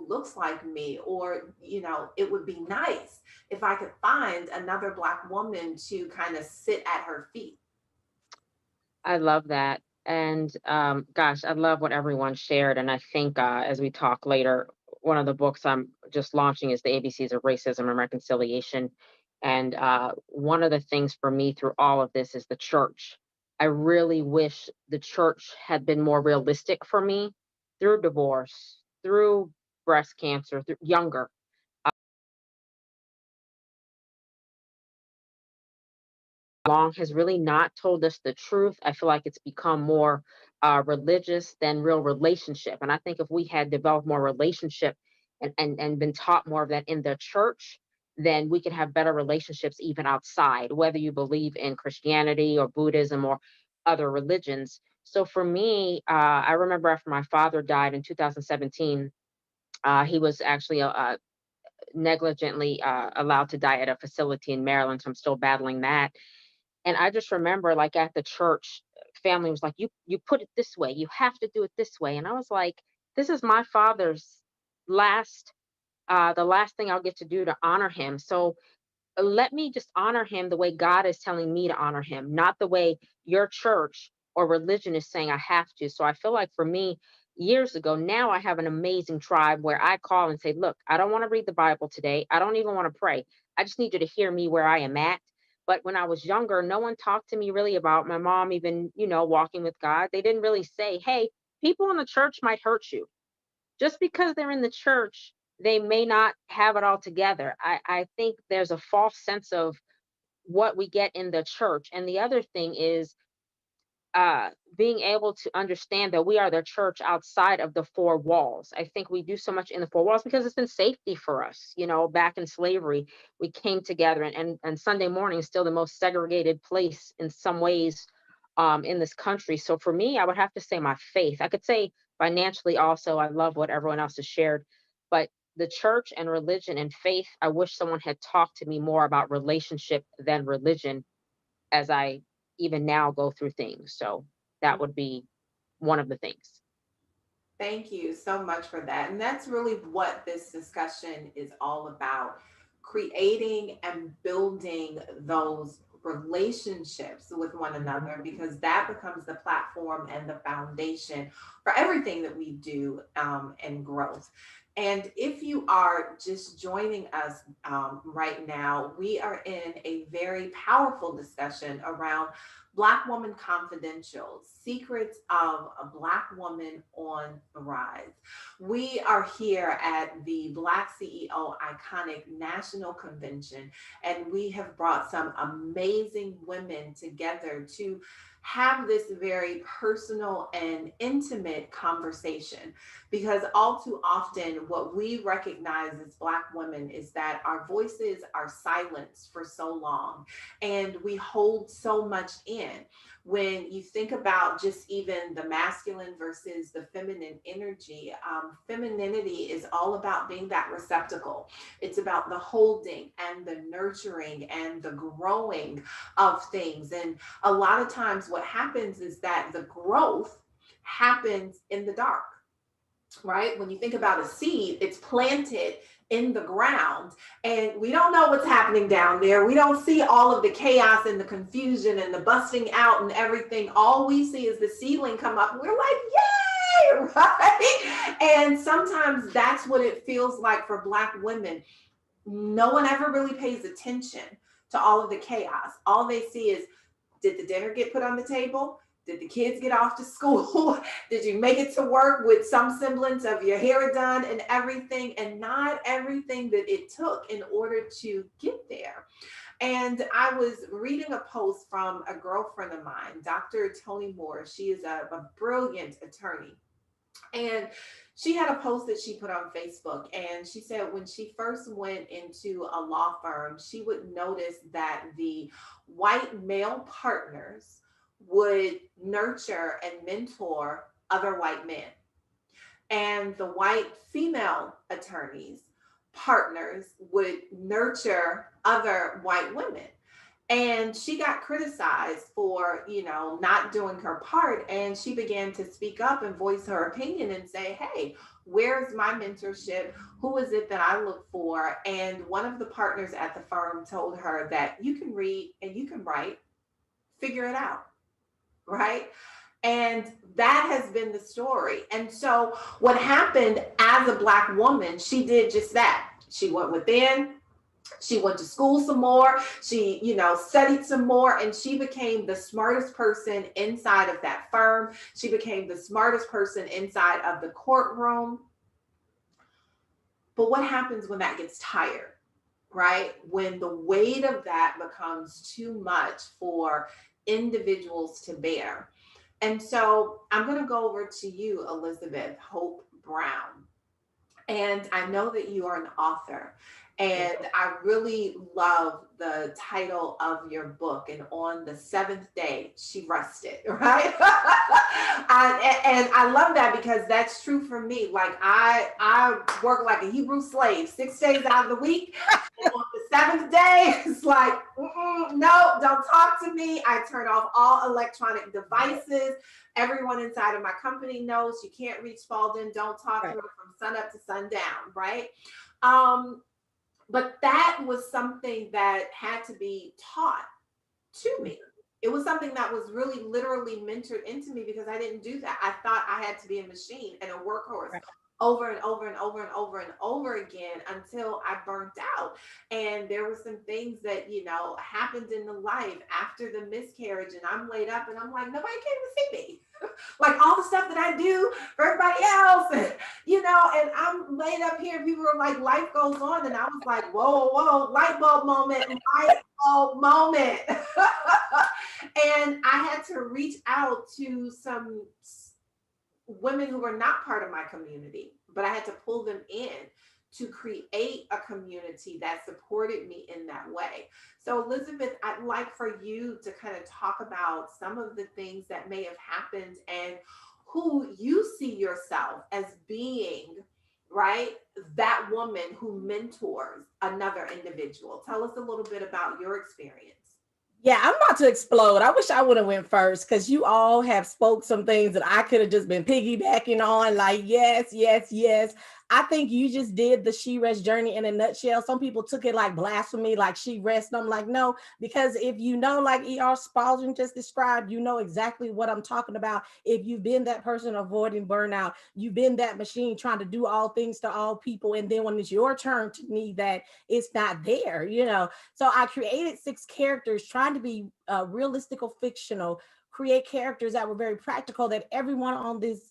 looks like me, or, it would be nice if I could find another Black woman to kind of sit at her feet. I love that. And gosh, I love what everyone shared. And I think as we talk later, one of the books I'm just launching is The ABCs of Racism and Reconciliation. And one of the things for me through all of this is the church. I really wish the church had been more realistic for me through divorce, through breast cancer, through younger. Long has really not told us the truth. I feel like it's become more religious than real relationship. And I think if we had developed more relationship and been taught more of that in the church, then we could have better relationships even outside, whether you believe in Christianity or Buddhism or other religions. So for me, I remember after my father died in 2017, he was actually negligently allowed to die at a facility in Maryland. So I'm still battling that, and I just remember, like, at the church, family was like, "You put it this way, you have to do it this way." And I was like, "This is my father's last the last thing I'll get to do to honor him. So let me just honor him the way God is telling me to honor him, not the way your church or religion is saying I have to." So I feel like for me, years ago, now I have an amazing tribe where I call and say, "Look, I don't want to read the Bible today. I don't even want to pray. I just need you to hear me where I am at." But when I was younger, no one talked to me really about my mom, even, walking with God. They didn't really say, "Hey, people in the church might hurt you." Just because they're in the church, they may not have it all together. I think there's a false sense of what we get in the church. And the other thing is being able to understand that we are the church outside of the four walls. I think we do so much in the four walls because it's been safety for us. Back in slavery, we came together, and Sunday morning is still the most segregated place in some ways in this country. So for me, I would have to say my faith. I could say financially also, I love what everyone else has shared, but the church and religion and faith, I wish someone had talked to me more about relationship than religion as I even now go through things. So that would be one of the things. Thank you so much for that. And that's really what this discussion is all about, creating and building those relationships with one another, because that becomes the platform and the foundation for everything that we do in growth. And if you are just joining us right now, we are in a very powerful discussion around Black Woman Confidential, Secrets of a Black Woman on the Rise. We are here at the Black CEO Iconic National Convention, and we have brought some amazing women together to have this very personal and intimate conversation, because all too often what we recognize as Black women is that our voices are silenced for so long, and we hold so much in. When you think about just even the masculine versus the feminine energy, femininity is all about being that receptacle. It's about the holding and the nurturing and the growing of things. And a lot of times what happens is that the growth happens in the dark, right? When you think about a seed, it's planted in the ground, and we don't know what's happening down there. We don't see all of the chaos and the confusion and the busting out and everything. All we see is the seedling come up, and we're like, yay, right? And sometimes that's what it feels like for Black women. No one ever really pays attention to all of the chaos. All they see is, did the dinner get put on the table? Did the kids get off to school? Did you make it to work with some semblance of your hair done and everything? And not everything that it took in order to get there. And I was reading a post from a girlfriend of mine, Dr. Toni Moore. She is a brilliant attorney. And she had a post that she put on Facebook, and she said when she first went into a law firm, she would notice that the white male partners would nurture and mentor other white men, and the white female attorneys partners would nurture other white women. And she got criticized for, not doing her part, and she began to speak up and voice her opinion and say, hey, Where's my mentorship? Who is it that I look for? And one of the partners at the firm told her that you can read and you can write, figure it out, right? And that has been the story. And so what happened as a Black woman, she did just that. She went within, she went to school some more, she, studied some more, and she became the smartest person inside of that firm. She became the smartest person inside of the courtroom. But what happens when that gets tired, right? When the weight of that becomes too much for individuals to bear. And so I'm going to go over to you, Elizabeth Hope Brown. And I know that you are an author. And I really love the title of your book. And on the seventh day, she rested, right? And I love that because that's true for me. Like I work like a Hebrew slave 6 days out of the week. And on the seventh day, it's like, no, don't talk to me. I turn off all electronic devices. Everyone inside of my company knows you can't reach Spalding. Don't talk to her from sun up to sundown, right? But that was something that had to be taught to me. It was something that was really literally mentored into me because I didn't do that. I thought I had to be a machine and a workhorse over and over and over and over and over again until I burnt out. And there were some things that, happened in the life after the miscarriage, and I'm laid up and I'm like, nobody came to see me. Like all the stuff that I do for everybody else, and I'm laid up here. People were like, life goes on. And I was like, whoa, light bulb moment. And I had to reach out to some women who were not part of my community, but I had to pull them in to create a community that supported me in that way. So Elizabeth, I'd like for you to kind of talk about some of the things that may have happened and who you see yourself as being, right? That woman who mentors another individual. Tell us a little bit about your experience. Yeah, I'm about to explode. I wish I would have went first because you all have spoke some things that I could have just been piggybacking on. Like, yes. I think you just did the She Rest journey in a nutshell. Some people took it like blasphemy, like She Rest. I'm like, no, because if you know, like E.R. Spalding just described, you know exactly what I'm talking about. If you've been that person avoiding burnout, you've been that machine trying to do all things to all people. And then when it's your turn to need that, it's not there, So I created 6 characters trying to be realistic or fictional, create characters that were very practical that everyone on this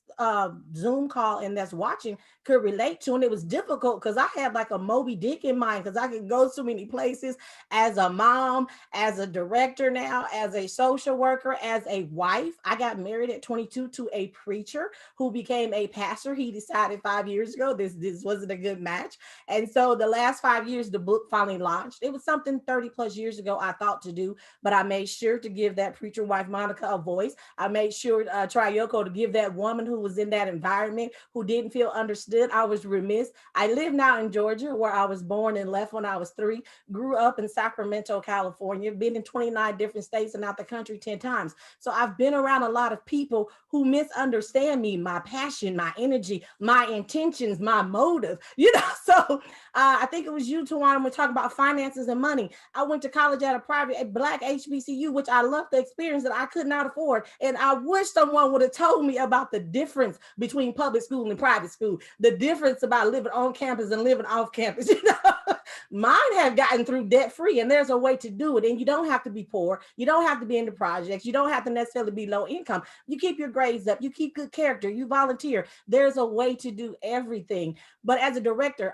Zoom call and that's watching could relate to. And it was difficult because I had like a Moby Dick in mind because I could go so many places as a mom, as a director now, as a social worker, as a wife. I got married at 22 to a preacher who became a pastor. He decided 5 years ago this wasn't a good match. And so the last 5 years, the book finally launched. It was something 30 plus years ago I thought to do, but I made sure to give that preacher wife, Monica, a voice. I made sure Trioko to give that woman who was in that environment who didn't feel understood. I was remiss. I live now in Georgia, where I was born and left when I was 3, grew up in Sacramento, California, been in 29 different states and out the country 10 times. So I've been around a lot of people who misunderstand me, my passion, my energy, my intentions, my motive, So I think it was you, Tiran, we're talking about finances and money. I went to college at a Black HBCU, which I loved the experience that I could not afford. And I wish someone would have told me about the difference between public school and private school, the difference about living on campus and living off campus. Mine have gotten through debt free, and there's a way to do it. And you don't have to be poor. You don't have to be into projects. You don't have to necessarily be low income. You keep your grades up. You keep good character. You volunteer. There's a way to do everything. But as a director,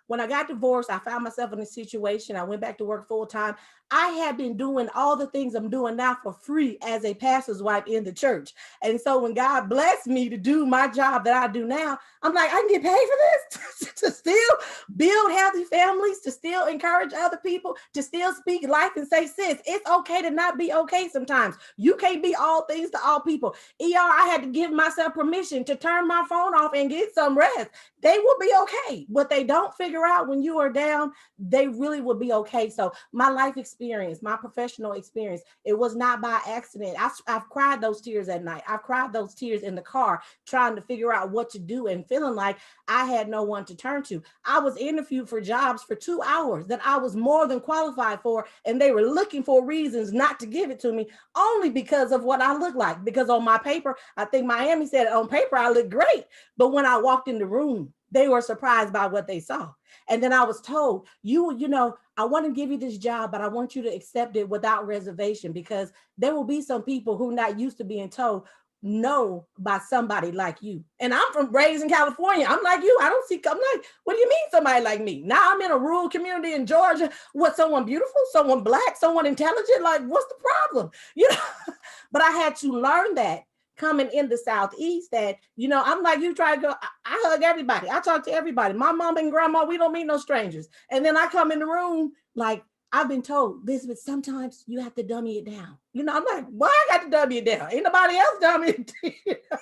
when I got divorced, I found myself in a situation. I went back to work full time. I had been doing all the things I'm doing now for free as a pastor's wife in the church. And so when God blessed me to do my job that I do now, I'm like, I can get paid for this to still build healthy families, to still encourage other people, to still speak life and say, sis, it's okay to not be okay sometimes. You can't be all things to all people. I had to give myself permission to turn my phone off and get some rest. They will be okay. What they don't figure out when you are down, they really will be okay. So my life experience, my professional experience, it was not by accident. I I've cried those tears at night. I've cried those tears in the car trying to figure out what to do and feeling like I had no one to turn to. I was interviewed for jobs for 2 hours that I was more than qualified for, and they were looking for reasons not to give it to me only because of what I look like. Because on my paper, I think Miami said on paper I look great, but when I walked in the room, they were surprised by what they saw. And then I was told, you know, I want to give you this job, but I want you to accept it without reservation, because there will be some people who are not used to being told no by somebody like you. And I'm raised in California. I'm like you. I'm like, what do you mean somebody like me? Now I'm in a rural community in Georgia. What, someone beautiful, someone black, someone intelligent? Like, what's the problem? You know, but I had to learn that coming in the Southeast, that, you know, I'm like, you try to go, I hug everybody. I talk to everybody. My mom and grandma, we don't meet no strangers. And then I come in the room, like, I've been told, Elizabeth, sometimes you have to dummy it down. You know, I'm like, why I got to dummy it down? Ain't nobody else dummy it down.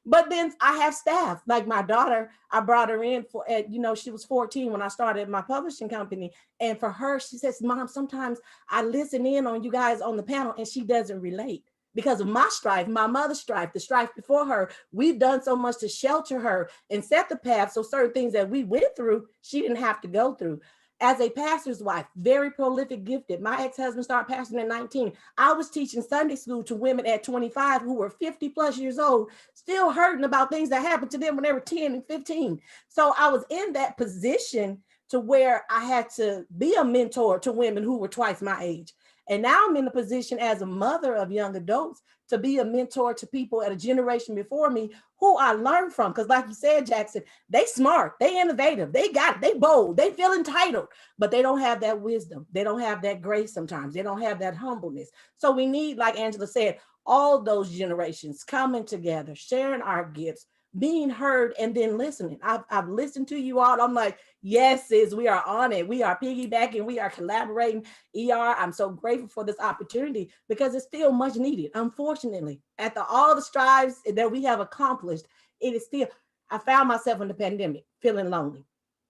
But then I have staff, like my daughter, I brought her in for, you know, she was 14 when I started my publishing company. And for her, she says, Mom, sometimes I listen in on you guys on the panel and she doesn't relate. Because of my strife, my mother's strife, the strife before her. We've done so much to shelter her and set the path so certain things that we went through, she didn't have to go through. As a pastor's wife, very prolific, gifted. My ex-husband started pastoring at 19. I was teaching Sunday school to women at 25 who were 50 plus years old, still hurting about things that happened to them when they were 10 and 15. So I was in that position to where I had to be a mentor to women who were twice my age. And now I'm in a position as a mother of young adults to be a mentor to people at a generation before me who I learned from. Because like you said, Jackson, they smart, they innovative, they got it, they bold, they feel entitled, but they don't have that wisdom. They don't have that grace sometimes. They don't have that humbleness. So we need, like Angela said, all those generations coming together, sharing our gifts, being heard, and then listening. I've listened to you all. I'm like, yes, sis, we are on it. We are piggybacking. We are collaborating. ER, I'm so grateful for this opportunity because it's still much needed. Unfortunately, after all the strides that we have accomplished, it is still, I found myself in the pandemic feeling lonely.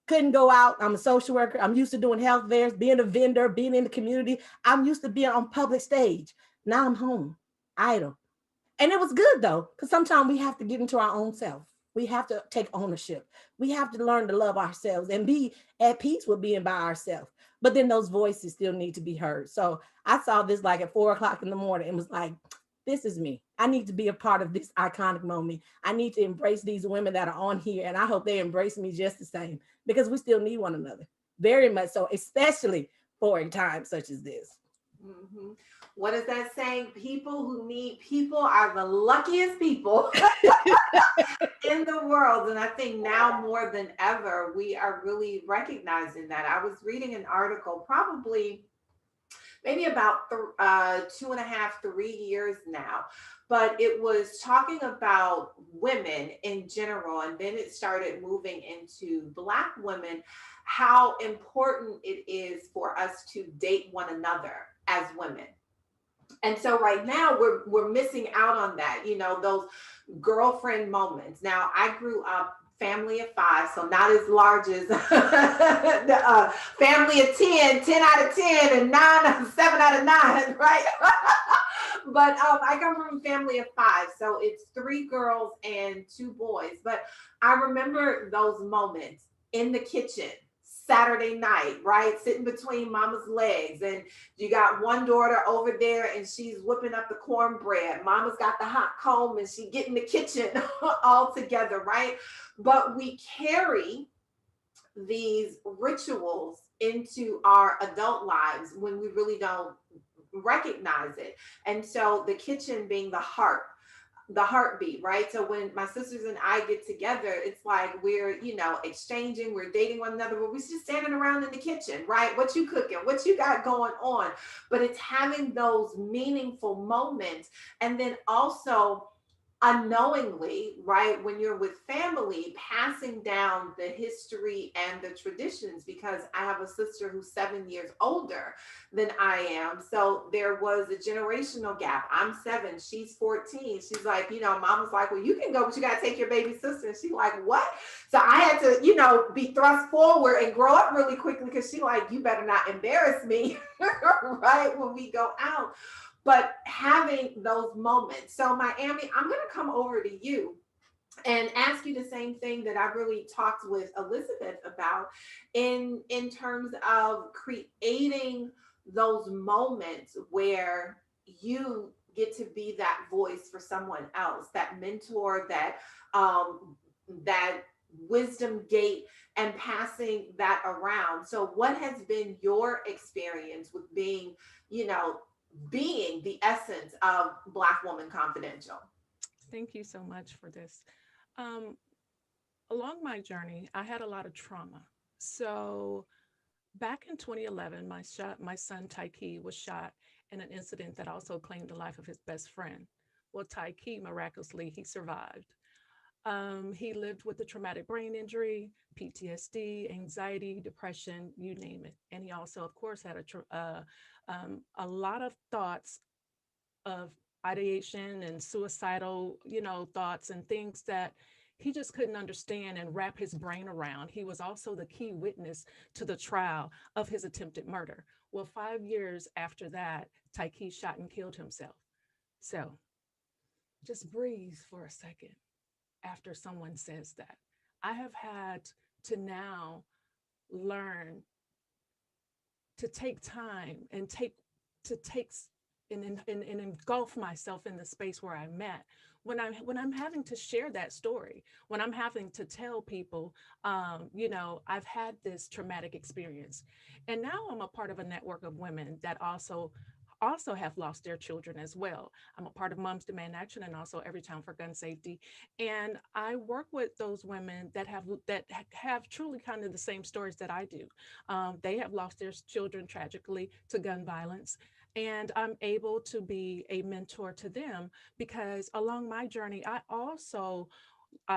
Couldn't go out. I'm a social worker. I'm used to doing health fairs, being a vendor, being in the community. I'm used to being on public stage. Now I'm home, idle. And it was good though, because sometimes we have to get into our own self. We have to take ownership. We have to learn to love ourselves and be at peace with being by ourselves. But then those voices still need to be heard. So I saw this like at 4 o'clock in the morning and was like, this is me. I need to be a part of this iconic moment. I need to embrace these women that are on here. And I hope they embrace me just the same, because we still need one another. Very much so, especially for a time such as this. Mm-hmm. What is that saying? People who need people are the luckiest people in the world. And I think now more than ever, we are really recognizing that. I was reading an article probably maybe about 2.5, 3 years now, but it was talking about women in general. And then it started moving into Black women, how important it is for us to date one another as women. And so right now we're missing out on that, you know, those girlfriend moments. Now I grew up family of 5, so not as large as the family of 10, 10 out of 10 and 7 out of 9, right? But I come from a family of 5, so it's 3 girls and 2 boys. But I remember those moments in the kitchen, Saturday night, right? Sitting between mama's legs, and you got one daughter over there and she's whipping up the cornbread. Mama's got the hot comb and she get in the kitchen all together, right? But we carry these rituals into our adult lives when we really don't recognize it. And so the kitchen being the heartbeat, right? So when my sisters and I get together, it's like we're, you know, exchanging, we're dating one another, but we're just standing around in the kitchen, right? What you cooking? What you got going on? But it's having those meaningful moments. And then also unknowingly, right, when you're with family, passing down the history and the traditions, because I have a sister who's 7 years older than I am. So there was a generational gap. I'm 7, she's 14. She's like, you know, mom was like, well, you can go, but you got to take your baby sister. And she's like, what? So I had to, you know, be thrust forward and grow up really quickly, because she's like, you better not embarrass me, right, when we go out. but having those moments. So Miami, I'm going to come over to you and ask you the same thing that I really talked with Elizabeth about in terms of creating those moments where you get to be that voice for someone else, that mentor, that wisdom gate, and passing that around. So what has been your experience with being, you know, being the essence of Black Woman Confidential? Thank you so much for this. Um, Along my journey, I had a lot of trauma. So back in 2011, my son Tyke was shot in an incident that also claimed the life of his best friend. Well, Tyke, miraculously, he survived. He lived with a traumatic brain injury, PTSD, anxiety, depression, you name it. And he also, of course, had a lot of thoughts of ideation and suicidal, thoughts and things that he just couldn't understand and wrap his brain around. He was also the key witness to the trial of his attempted murder. Well, 5 years after that, Tyke shot and killed himself. So just breathe for a second after someone says that. I have had to now learn to take time and to take and engulf myself in the space where I'm at when I'm having to share that story, when I'm having to tell people, I've had this traumatic experience, and now I'm a part of a network of women that also have lost their children as well. I'm a part of Moms Demand Action and also Every Town for Gun Safety. And I work with those women that have truly kind of the same stories that I do. They have lost their children tragically to gun violence. And I'm able to be a mentor to them because along my journey, I also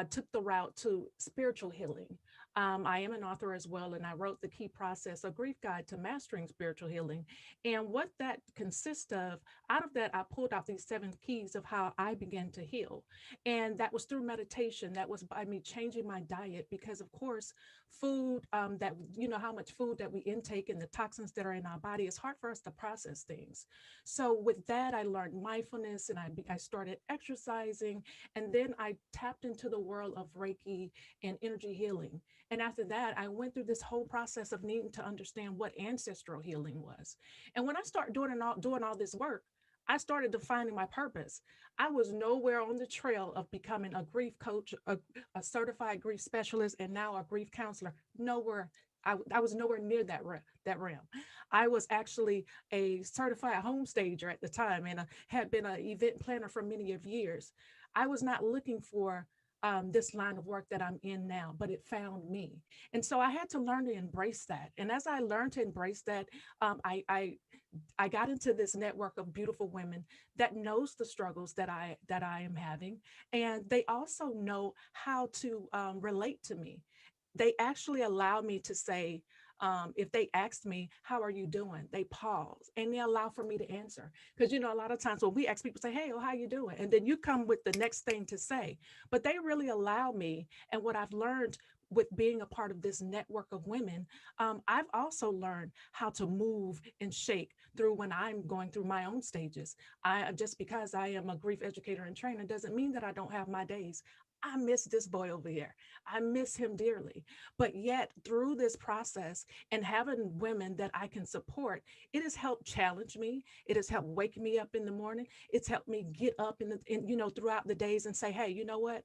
took the route to spiritual healing. I am an author as well, and I wrote The Key Process, a grief guide to mastering spiritual healing. And what that consists of, out of that, I pulled out these 7 keys of how I began to heal. And that was through meditation. That was by me changing my diet because, of course, food how much food that we intake and the toxins that are in our body, it's hard for us to process things. So with that, I learned mindfulness and I started exercising, and then I tapped into the world of Reiki and energy healing. And after that, I went through this whole process of needing to understand what ancestral healing was. And when I started doing all this work, I started defining my purpose. I was nowhere on the trail of becoming a grief coach, a certified grief specialist, and now a grief counselor. Nowhere. I was nowhere near that realm. I was actually a certified home stager at the time, and had been an event planner for many of years. I was not looking for this line of work that I'm in now, but it found me. And so I had to learn to embrace that. And as I learned to embrace that, I got into this network of beautiful women that knows the struggles that I am having, and they also know how to relate to me. They actually allow me to say, if they ask me, how are you doing? They pause and they allow for me to answer. Because, a lot of times when we ask people, say, hey, oh, how you doing? And then you come with the next thing to say. But they really allow me. And what I've learned with being a part of this network of women, I've also learned how to move and shake through when I'm going through my own stages. Just because I am a grief educator and trainer doesn't mean that I don't have my days. I miss this boy over here. I miss him dearly. But yet, through this process and having women that I can support, it has helped challenge me. It has helped wake me up in the morning. It's helped me get up throughout the days and say, hey, you know what?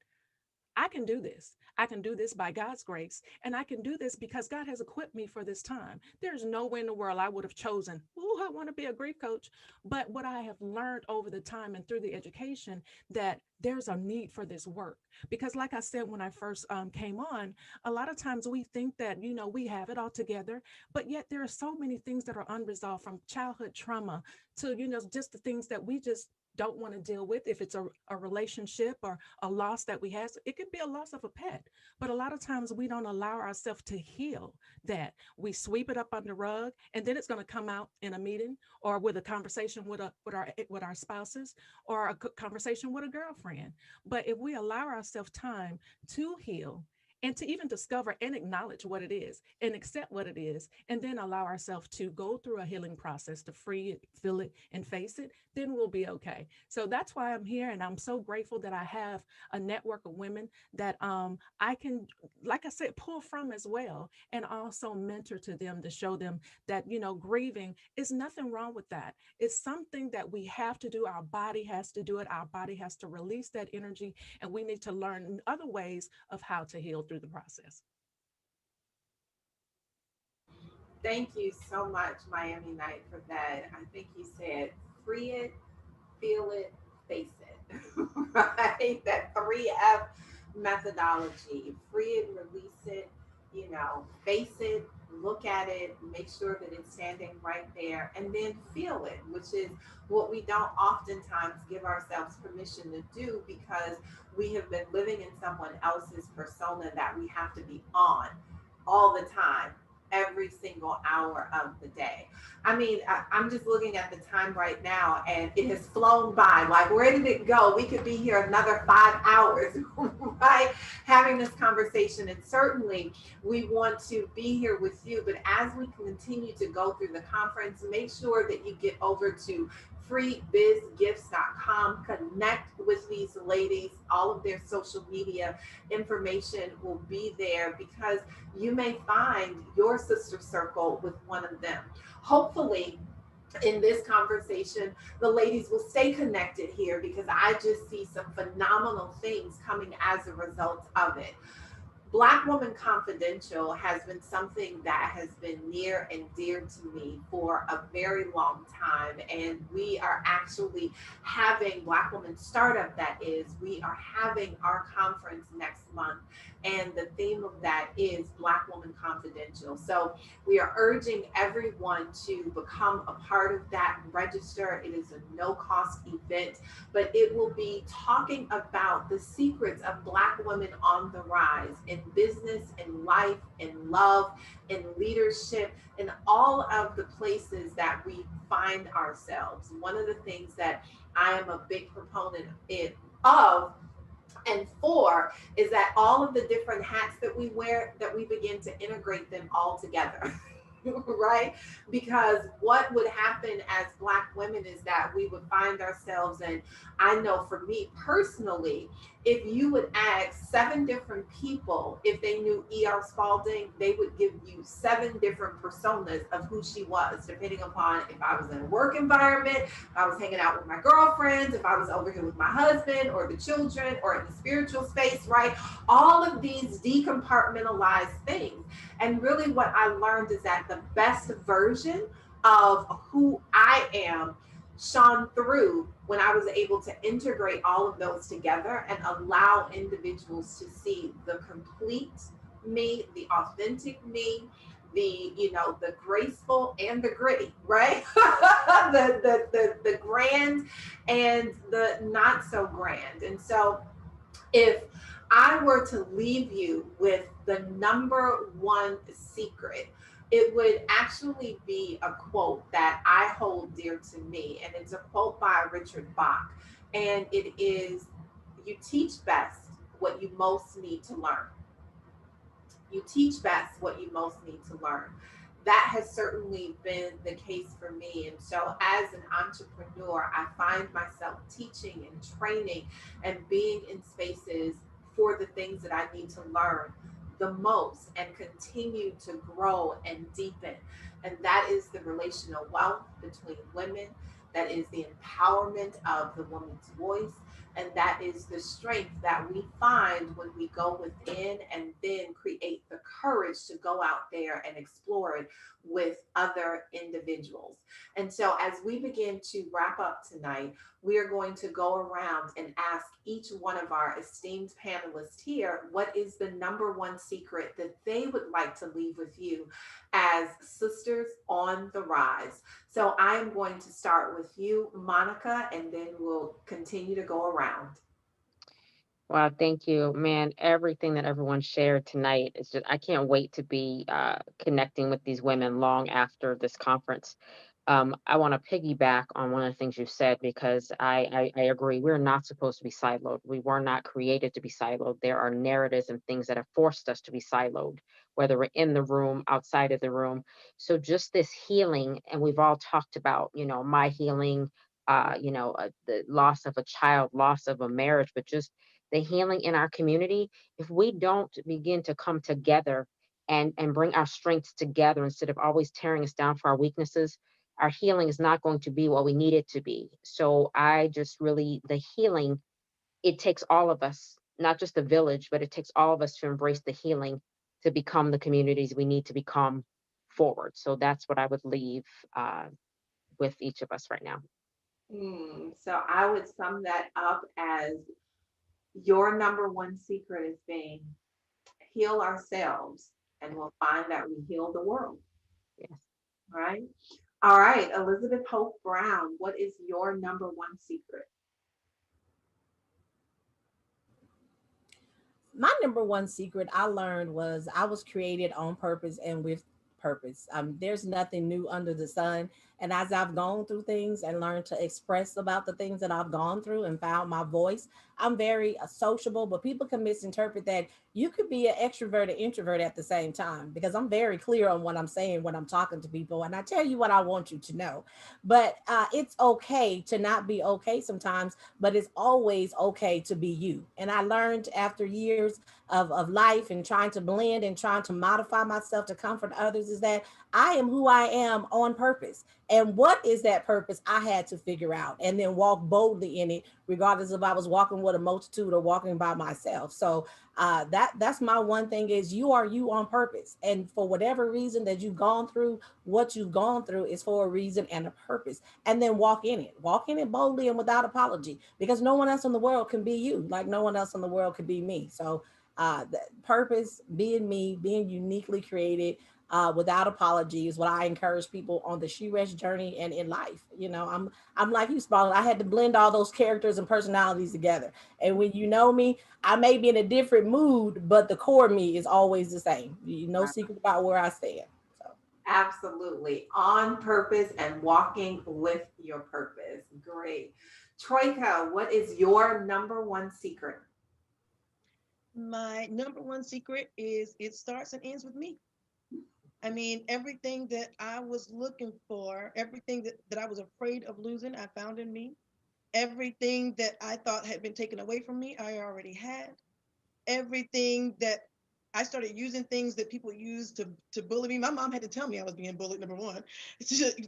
I can do this. I can do this by God's grace. And I can do this because God has equipped me for this time. There's no way in the world I would have chosen, oh, I want to be a grief coach. But what I have learned over the time and through the education, that there's a need for this work. Because like I said, when I first came on, a lot of times we think that, we have it all together, but yet there are so many things that are unresolved, from childhood trauma to, just the things that we just don't want to deal with. If it's a relationship or a loss that we have, it could be a loss of a pet. But a lot of times we don't allow ourselves to heal that. We sweep it up under the rug, and then it's going to come out in a meeting or with a conversation with our spouses, or a conversation with a girlfriend. But if we allow ourselves time to heal and to even discover and acknowledge what it is and accept what it is, and then allow ourselves to go through a healing process to free it, feel it, and face it, then we'll be okay. So that's why I'm here. And I'm so grateful that I have a network of women that I can, like I said, pull from as well, and also mentor to them to show them that, grieving is nothing wrong with that. It's something that we have to do. Our body has to do it. Our body has to release that energy, and we need to learn other ways of how to heal through the process. Thank you so much, Miami Night, for that. I think you said free it, feel it, face it. Right? That 3F methodology. Free it, release it, face it, look at it, make sure that it's standing right there, and then feel it, which is what we don't oftentimes give ourselves permission to do because we have been living in someone else's persona that we have to be on all the time, every single hour of the day. I mean, I'm just looking at the time right now and it has flown by. Like, where did it go? We could be here another 5 hours, right? Having this conversation. And certainly we want to be here with you. But as we continue to go through the conference, make sure that you get over to freebizgifts.com, connect with these ladies. All of their social media information will be there because you may find your sister circle with one of them. Hopefully, in this conversation, the ladies will stay connected here because I just see some phenomenal things coming as a result of it. Black Woman Confidential has been something that has been near and dear to me for a very long time. And we are actually having Black Woman Startup, that is, we are having our conference next month. And the theme of that is Black Woman Confidential. So we are urging everyone to become a part of that, register. It is a no cost event, but it will be talking about the secrets of Black women on the rise in business, in life, in love, in leadership, in all of the places that we find ourselves. One of the things that I am a big proponent of and for is that all of the different hats that we wear, that we begin to integrate them all together. Right? Because what would happen as Black women is that we would find ourselves, and I know for me personally, if you would ask 7 different people if they knew E.R. Spalding, they would give you 7 different personas of who she was, depending upon if I was in a work environment, if I was hanging out with my girlfriends, if I was over here with my husband or the children or in the spiritual space, right? All of these decompartmentalized things. And really what I learned is that the best version of who I am shone through when I was able to integrate all of those together and allow individuals to see the complete me, the authentic me, the graceful and the gritty, right? the grand and the not so grand. And so if I were to leave you with the number one secret, it would actually be a quote that I hold dear to me. And it's a quote by Richard Bach. And it is, you teach best what you most need to learn. You teach best what you most need to learn. That has certainly been the case for me. And so, as an entrepreneur, I find myself teaching and training and being in spaces for the things that I need to learn the most and continue to grow and deepen. And that is the relational wealth between women, that is the empowerment of the woman's voice, and that is the strength that we find when we go within and then create the courage to go out there and explore it with other individuals. And so, as we begin to wrap up tonight, we are going to go around and ask each one of our esteemed panelists here what is the number one secret that they would like to leave with you as sisters on the rise. So I am going to start with you, Monica, and then we'll continue to go around. Wow, thank you, man. Everything that everyone shared tonight is just, I can't wait to be connecting with these women long after this conference I want to piggyback on one of the things you said, because I agree. We're not supposed to be siloed. We were not created to be siloed. There are narratives and things that have forced us to be siloed, whether we're in the room, outside of the room. So just this healing, and we've all talked about, my healing, the loss of a child, loss of a marriage, but just the healing in our community. If we don't begin to come together and bring our strengths together instead of always tearing us down for our weaknesses, our healing is not going to be what we need it to be. So I just really, the healing, it takes all of us, not just the village, but it takes all of us to embrace the healing to become the communities we need to become forward. So that's what I would leave with each of us right now. So I would sum that up as your number one secret is being heal ourselves, and we'll find that we heal the world. Yes. Right? All right, Elizabeth Hope Brown, what is your number one secret? My number one secret I learned was I was created on purpose and with purpose. There's nothing new under the sun. And as I've gone through things and learned to express about the things that I've gone through and found my voice, I'm very sociable, but people can misinterpret that you could be an extrovert and introvert at the same time, because I'm very clear on what I'm saying when I'm talking to people. And I tell you what I want you to know. But it's okay to not be okay sometimes, but it's always okay to be you. And I learned after years of life and trying to blend and trying to modify myself to comfort others is that I am who I am on purpose. And what is that purpose? I had to figure out and then walk boldly in it, regardless if I was walking with a multitude or walking by myself. So that's my one thing is you are you on purpose. And for whatever reason that you've gone through, what you've gone through is for a reason and a purpose. And then walk in it boldly and without apology, because no one else in the world can be you, like no one else in the world could be me. So the purpose, being me, being uniquely created, without apology is what I encourage people on the She Rest journey and in life. I'm like you, Spalding. I had to blend all those characters and personalities together. And when you know me, I may be in a different mood, but the core me is always the same. No secret about where I stand. So Absolutely. On purpose and walking with your purpose. Great. Troika, what is your number one secret? My number one secret is it starts and ends with me. I mean, everything that I was looking for, everything that I was afraid of losing, I found in me. Everything that I thought had been taken away from me, I already had. Everything that I started using things that people use to bully me. My mom had to tell me I was being bullied, number one.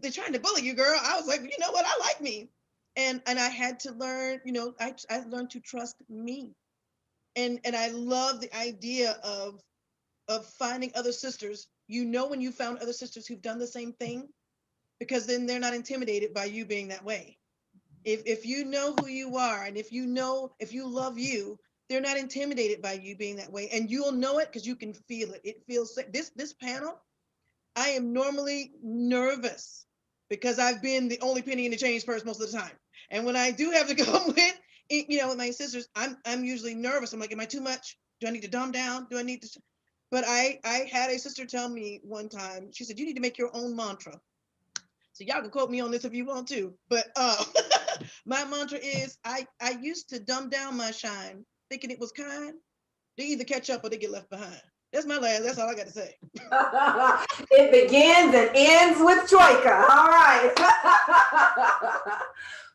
They're trying to bully you, girl. I was like, you know what? I like me. And I had to learn, I learned to trust me. And I love the idea of finding other sisters. When you found other sisters who've done the same thing, because then they're not intimidated by you being that way. If you know who you are, and if you love you, they're not intimidated by you being that way, and you'll know it because you can feel it. It feels like this panel. I am normally nervous because I've been the only penny in the change purse most of the time, and when I do have to go with my sisters, I'm usually nervous. I'm like, am I too much? Do I need to dumb down? Do I need to? But I had a sister tell me one time. She said, you need to make your own mantra. So y'all can quote me on this if you want to, but my mantra is I used to dumb down my shine, thinking it was kind. They either catch up or they get left behind. That's all I got to say. It begins and ends with Troika. All right.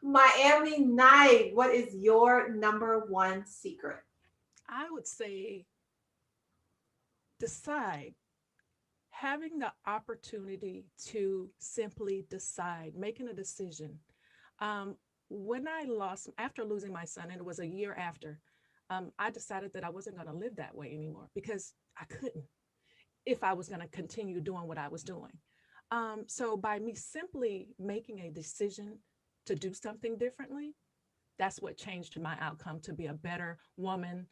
Miami Night, what is your number one secret? I would say decide, having the opportunity to simply decide, making a decision. Um, when I lost, after losing my son, and it was a year after, I decided that I wasn't going to live that way anymore because I couldn't if I was going to continue doing what I was doing. So by me simply making a decision to do something differently, that's what changed my outcome to be a better woman,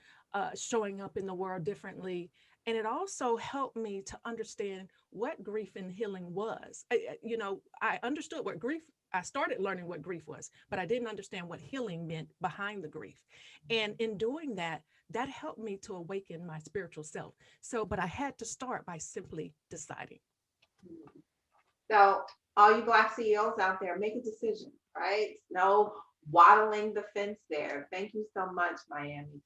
showing up in the world differently. And it also helped me to understand what grief and healing was. I understood what grief, I started learning what grief was, but I didn't understand what healing meant behind the grief. And in doing that, that helped me to awaken my spiritual self. So, but I had to start by simply deciding. So All you Black CEOs out there, make a decision, right? No waddling the fence there. Thank you so much, Miami.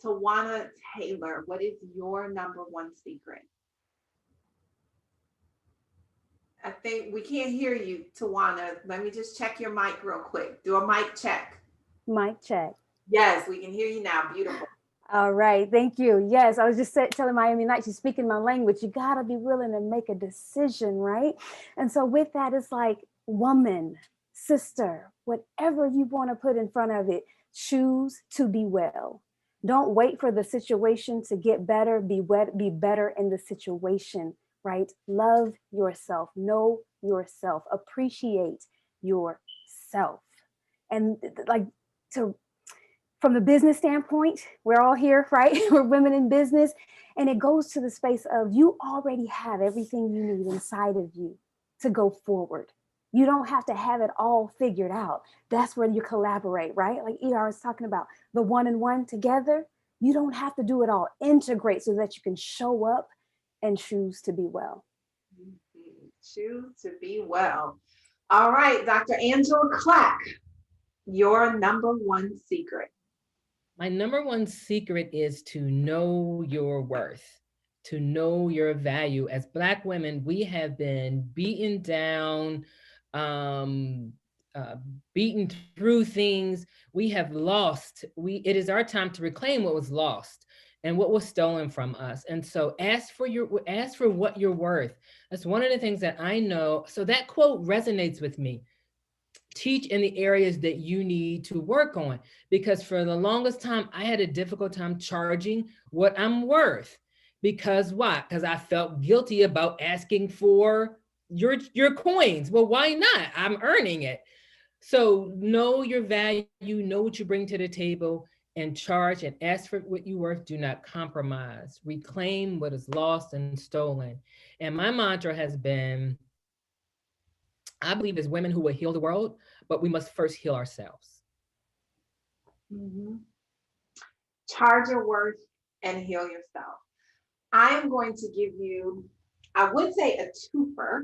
Tawana Taylor, what is your number one secret? I think we can't hear you, Tawana. Let me just check your mic real quick. Do a mic check. Mic check. Yes, we can hear you now. Beautiful. All right, thank you. Yes, I was just telling Miami Night, she's speaking my language. You gotta be willing to make a decision, right? And so with that, it's like woman, sister, whatever you want to put in front of it, choose to be well. Don't wait for the situation to get better. Be better in the situation, right? Love yourself, know yourself, appreciate yourself. And like from the business standpoint, we're all here, right? We're women in business. And it goes to the space of you already have everything you need inside of you to go forward. You don't have to have it all figured out. That's where you collaborate, right? Like ER is talking about the one and one together. You don't have to do it all. Integrate so that you can show up and choose to be well. Choose to be well. All right, Dr. Angela Clack, your number one secret. My number one secret is to know your worth, to know your value. As Black women, we have been beaten down, beaten through things. We have lost. It is our time to reclaim what was lost and what was stolen from us. And so ask for what you're worth. That's one of the things that I know. So that quote resonates with me. Teach in the areas that you need to work on, because for the longest time, I had a difficult time charging what I'm worth. Because why? Because I felt guilty about asking for your coins. Well, why not? I'm earning it. So know your value, know what you bring to the table, and charge and ask for what you're worth. Do not compromise. Reclaim what is lost and stolen. And my mantra has been, I believe as women who will heal the world, but we must first heal ourselves. Mm-hmm. Charge your worth and heal yourself. I am going to give you, I would say a twofer,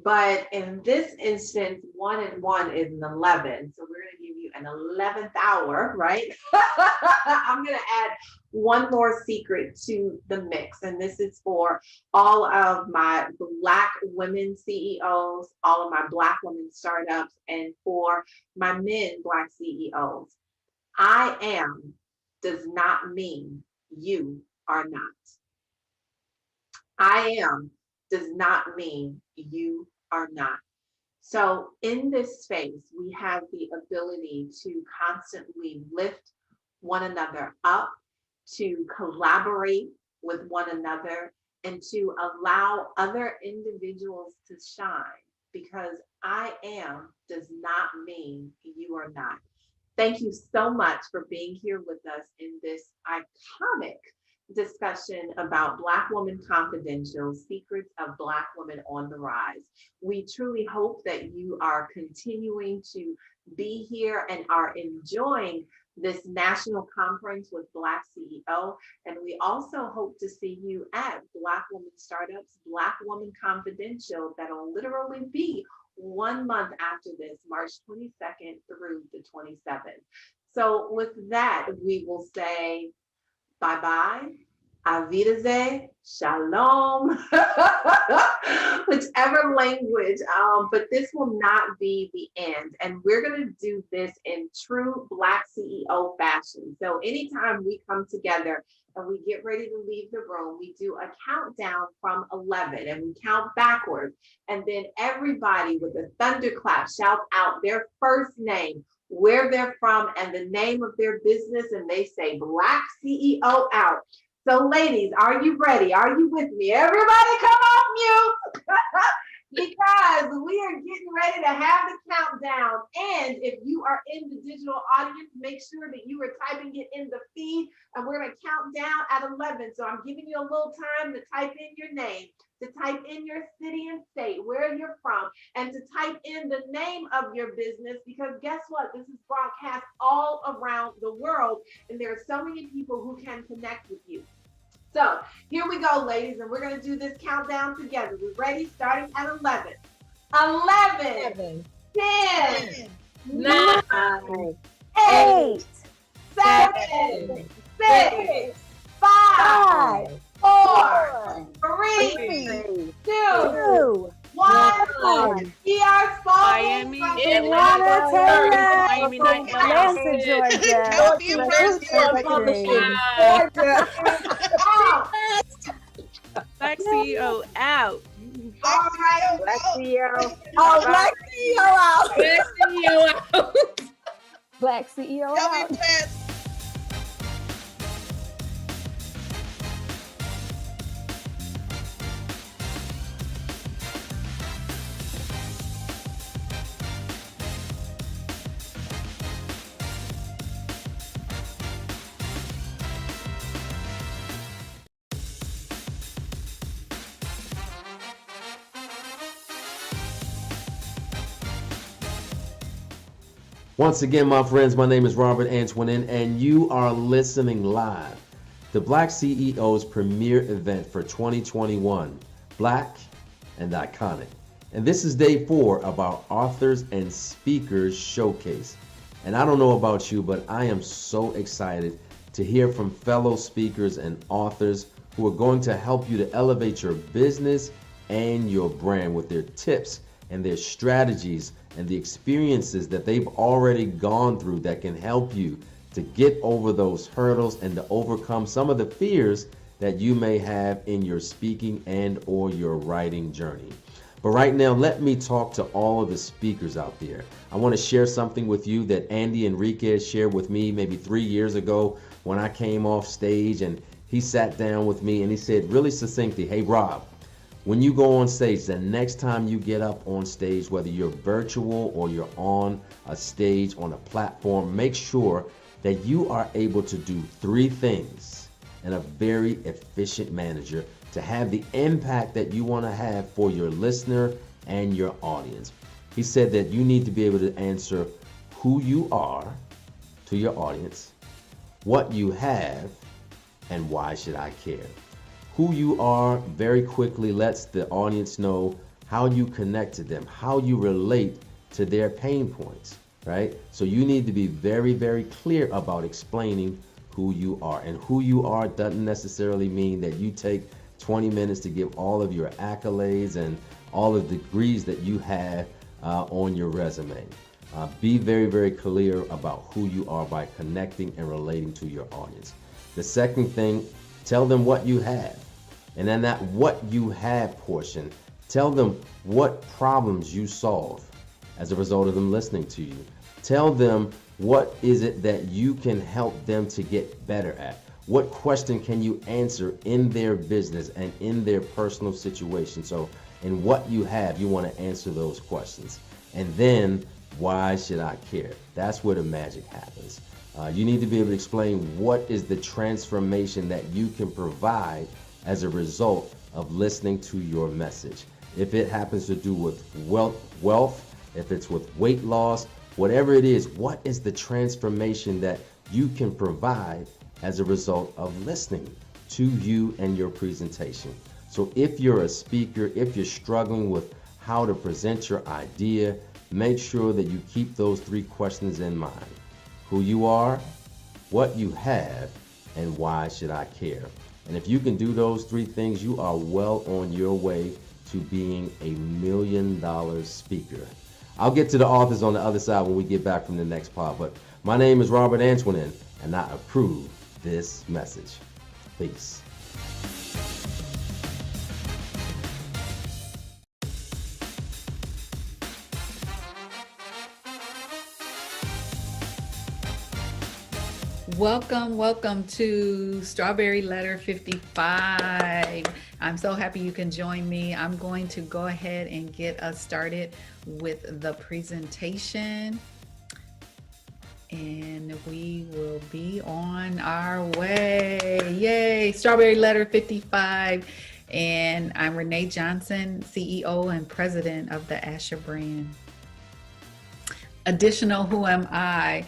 but in this instance, 1 and 1 is an 11. So we're going to give you an 11th hour, right? I'm going to add one more secret to the mix. And this is for all of my Black women CEOs, all of my Black women startups, and for my men Black CEOs. I am does not mean you are not. I am does not mean you are not. So in this space, we have the ability to constantly lift one another up, to collaborate with one another, and to allow other individuals to shine, because I am does not mean you are not. Thank you so much for being here with us in this iconic discussion about Black Woman Confidential, Secrets of Black Women on the Rise. We truly hope that you are continuing to be here and are enjoying this national conference with BlackCEO. And we also hope to see you at Black Woman Startups, Black Woman Confidential, that'll literally be 1 month after this, March 22nd through the 27th. So with that, we will say bye-bye, auf Wiedersehen, shalom, whichever language, but this will not be the end. And we're gonna do this in true Black CEO fashion. So anytime we come together and we get ready to leave the room, we do a countdown from 11 and we count backwards. And then everybody with a thunderclap shouts out their first name, where they're from, and the name of their business, and they say Black CEO out. So ladies, are you ready? Are you with me? Everybody come off mute. Because we are getting ready to have the countdown. And if you are in the digital audience, make sure that you are typing it in the feed, and we're going to count down at 11. So I'm giving you a little time to type in your name, to type in your city and state, where you're from, and to type in the name of your business, because guess what? This is broadcast all around the world, and there are so many people who can connect with you. So here we go, ladies, and we're going to do this countdown together. We're ready, starting at 11. 11, 10, 9, 8, 7, 6, 5, 4, 3, 2, 1. We are Miami, Atlanta, Miami Night Atlanta, Georgia. California, Georgia. BlackCEO out. All right. BlackCEO. Oh, BlackCEO out. BlackCEO out. BlackCEO Y'all be out. blessed. Once again, my friends, my name is Robert Antoinin, and you are listening live to Black CEO's premier event for 2021, Black and Iconic. And this is day 4 of our Authors and Speakers Showcase. And I don't know about you, but I am so excited to hear from fellow speakers and authors who are going to help you to elevate your business and your brand with their tips and their strategies and the experiences that they've already gone through that can help you to get over those hurdles and to overcome some of the fears that you may have in your speaking and or your writing journey. But right now, let me talk to all of the speakers out there. I want to share something with you that Andy Enriquez shared with me maybe 3 years ago when I came off stage, and he sat down with me and he said really succinctly, "Hey Rob, when you go on stage, the next time you get up on stage, whether you're virtual or you're on a stage, on a platform, make sure that you are able to do 3 things in a very efficient manner to have the impact that you want to have for your listener and your audience." He said that you need to be able to answer who you are to your audience, what you have, and why should I care. Who you are very quickly lets the audience know how you connect to them, how you relate to their pain points, right? So you need to be very, very clear about explaining who you are. And who you are doesn't necessarily mean that you take 20 minutes to give all of your accolades and all of the degrees that you have on your resume. Be very, very clear about who you are by connecting and relating to your audience. The second thing, tell them what you have. And then that what you have portion, tell them what problems you solve as a result of them listening to you. Tell them what is it that you can help them to get better at. What question can you answer in their business and in their personal situation? So in what you have, you want to answer those questions. And then, why should I care? That's where the magic happens. You need to be able to explain what is the transformation that you can provide as a result of listening to your message. If it happens to do with wealth, if it's with weight loss, whatever it is, what is the transformation that you can provide as a result of listening to you and your presentation? So if you're a speaker, if you're struggling with how to present your idea, make sure that you keep those 3 questions in mind. Who you are, what you have, and why should I care? And if you can do those 3 things, you are well on your way to being a $1 million speaker. I'll get to the authors on the other side when we get back from the next part, but my name is Robert Antoinin, and I approve this message. Peace. Welcome to Strawberry Letter 55. I'm so happy you can join me. I'm going to go ahead and get us started with the presentation, and we will be on our way. Yay, Strawberry Letter 55. And I'm Renee Johnson, CEO and President of the Asher brand. Additional, who am I?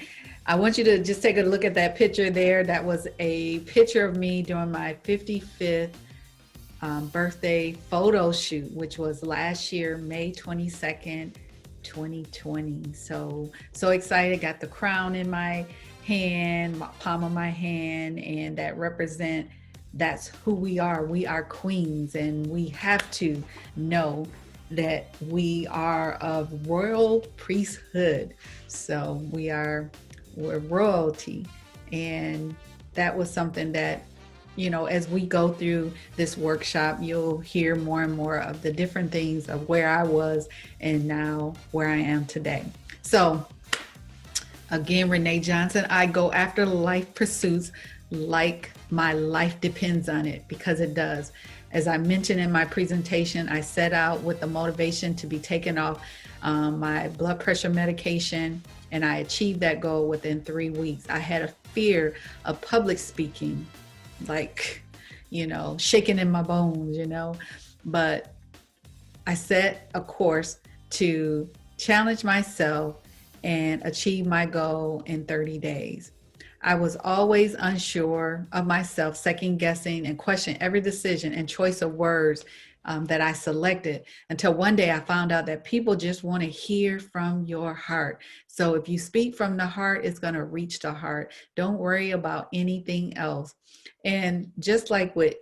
I want you to just take a look at that picture there. That was a picture of me during my 55th birthday photo shoot, which was last year, May 22nd, 2020. So excited. Got the crown in my hand, palm of my hand, and that's who we are. We are queens, and we have to know that we are of royal priesthood. So we're royalty. And that was something that, as we go through this workshop, you'll hear more and more of the different things of where I was and now where I am today. So again, Renee Johnson, I go after life pursuits like my life depends on it, because it does. As I mentioned in my presentation, I set out with the motivation to be taken off my blood pressure medication, and I achieved that goal within 3 weeks. I had a fear of public speaking, like, shaking in my bones, but I set a course to challenge myself and achieve my goal in 30 days. I was always unsure of myself, second guessing and questioning every decision and choice of words that I selected, until one day I found out that people just want to hear from your heart. So if you speak from the heart, it's going to reach the heart. Don't worry about anything else. And just like with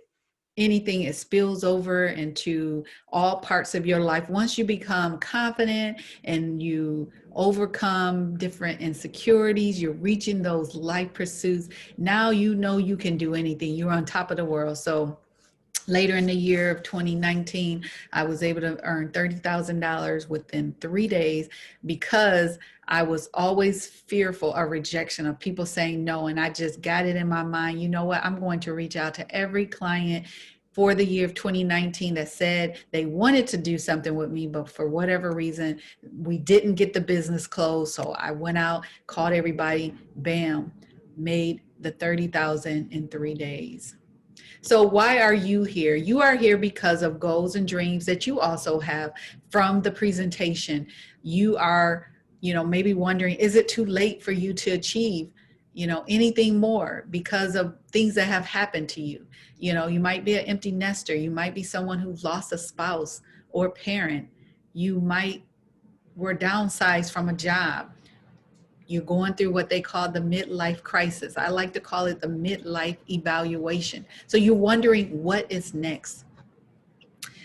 anything, it spills over into all parts of your life. Once you become confident and you overcome different insecurities, you're reaching those life pursuits. Now you know you can do anything. You're on top of the world. So later in the year of 2019, I was able to earn $30,000 within 3 days, because I was always fearful of rejection, of people saying no. And I just got it in my mind, you know what, I'm going to reach out to every client for the year of 2019 that said they wanted to do something with me, but for whatever reason, we didn't get the business closed. So I went out, called everybody, bam, made the 30,000 in 3 days. So why are you here? You are here because of goals and dreams that you also have from the presentation. You are, maybe wondering, is it too late for you to achieve, anything more because of things that have happened to you? You might be an empty nester. You might be someone who's lost a spouse or parent. You were downsized from a job. You're going through what they call the midlife crisis. I like to call it the midlife evaluation. So you're wondering what is next.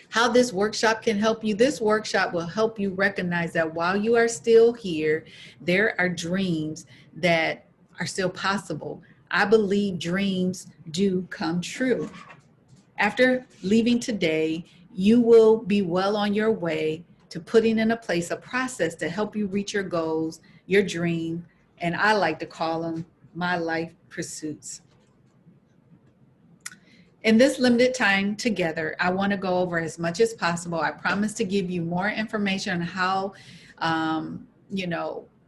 How this workshop can help you. This workshop will help you recognize that while you are still here, there are dreams that are still possible. I believe dreams do come true. After leaving today, you will be well on your way to putting in place a process to help you reach your goals, your dream, and I like to call them my life pursuits. In this limited time together, I want to go over as much as possible. I promise to give you more information on how,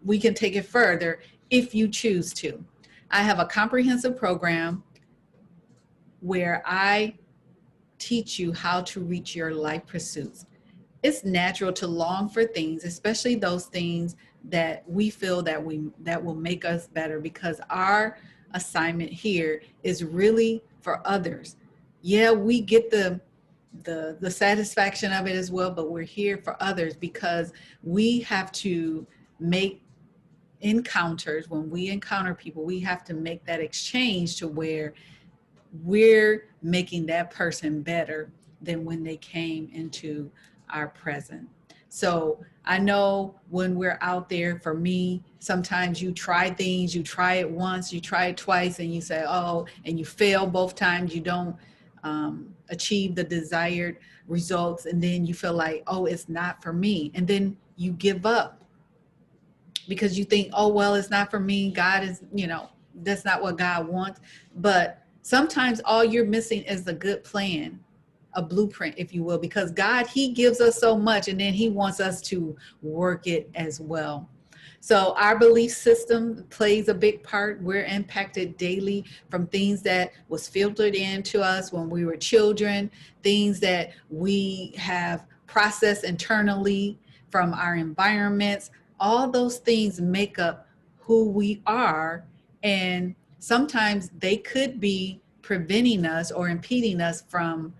we can take it further if you choose to. I have a comprehensive program where I teach you how to reach your life pursuits. It's natural to long for things, especially those things that we feel that will make us better, because our assignment here is really for others. Yeah, we get the satisfaction of it as well, but we're here for others because we have to make encounters. When we encounter people, we have to make that exchange to where we're making that person better than when they came into our present. So I know when we're out there, for me, sometimes you try things, you try it once, you try it twice, and you say, oh, and you fail both times, you don't achieve the desired results. And then you feel like, oh, it's not for me. And then you give up because you think, oh, well, it's not for me. God is, that's not what God wants. But sometimes all you're missing is a good plan, a blueprint, if you will, because God, he gives us so much, and then he wants us to work it as well. So our belief system plays a big part. We're impacted daily from things that was filtered into us when we were children, things that we have processed internally from our environments. All those things make up who we are, and sometimes they could be preventing us or impeding us from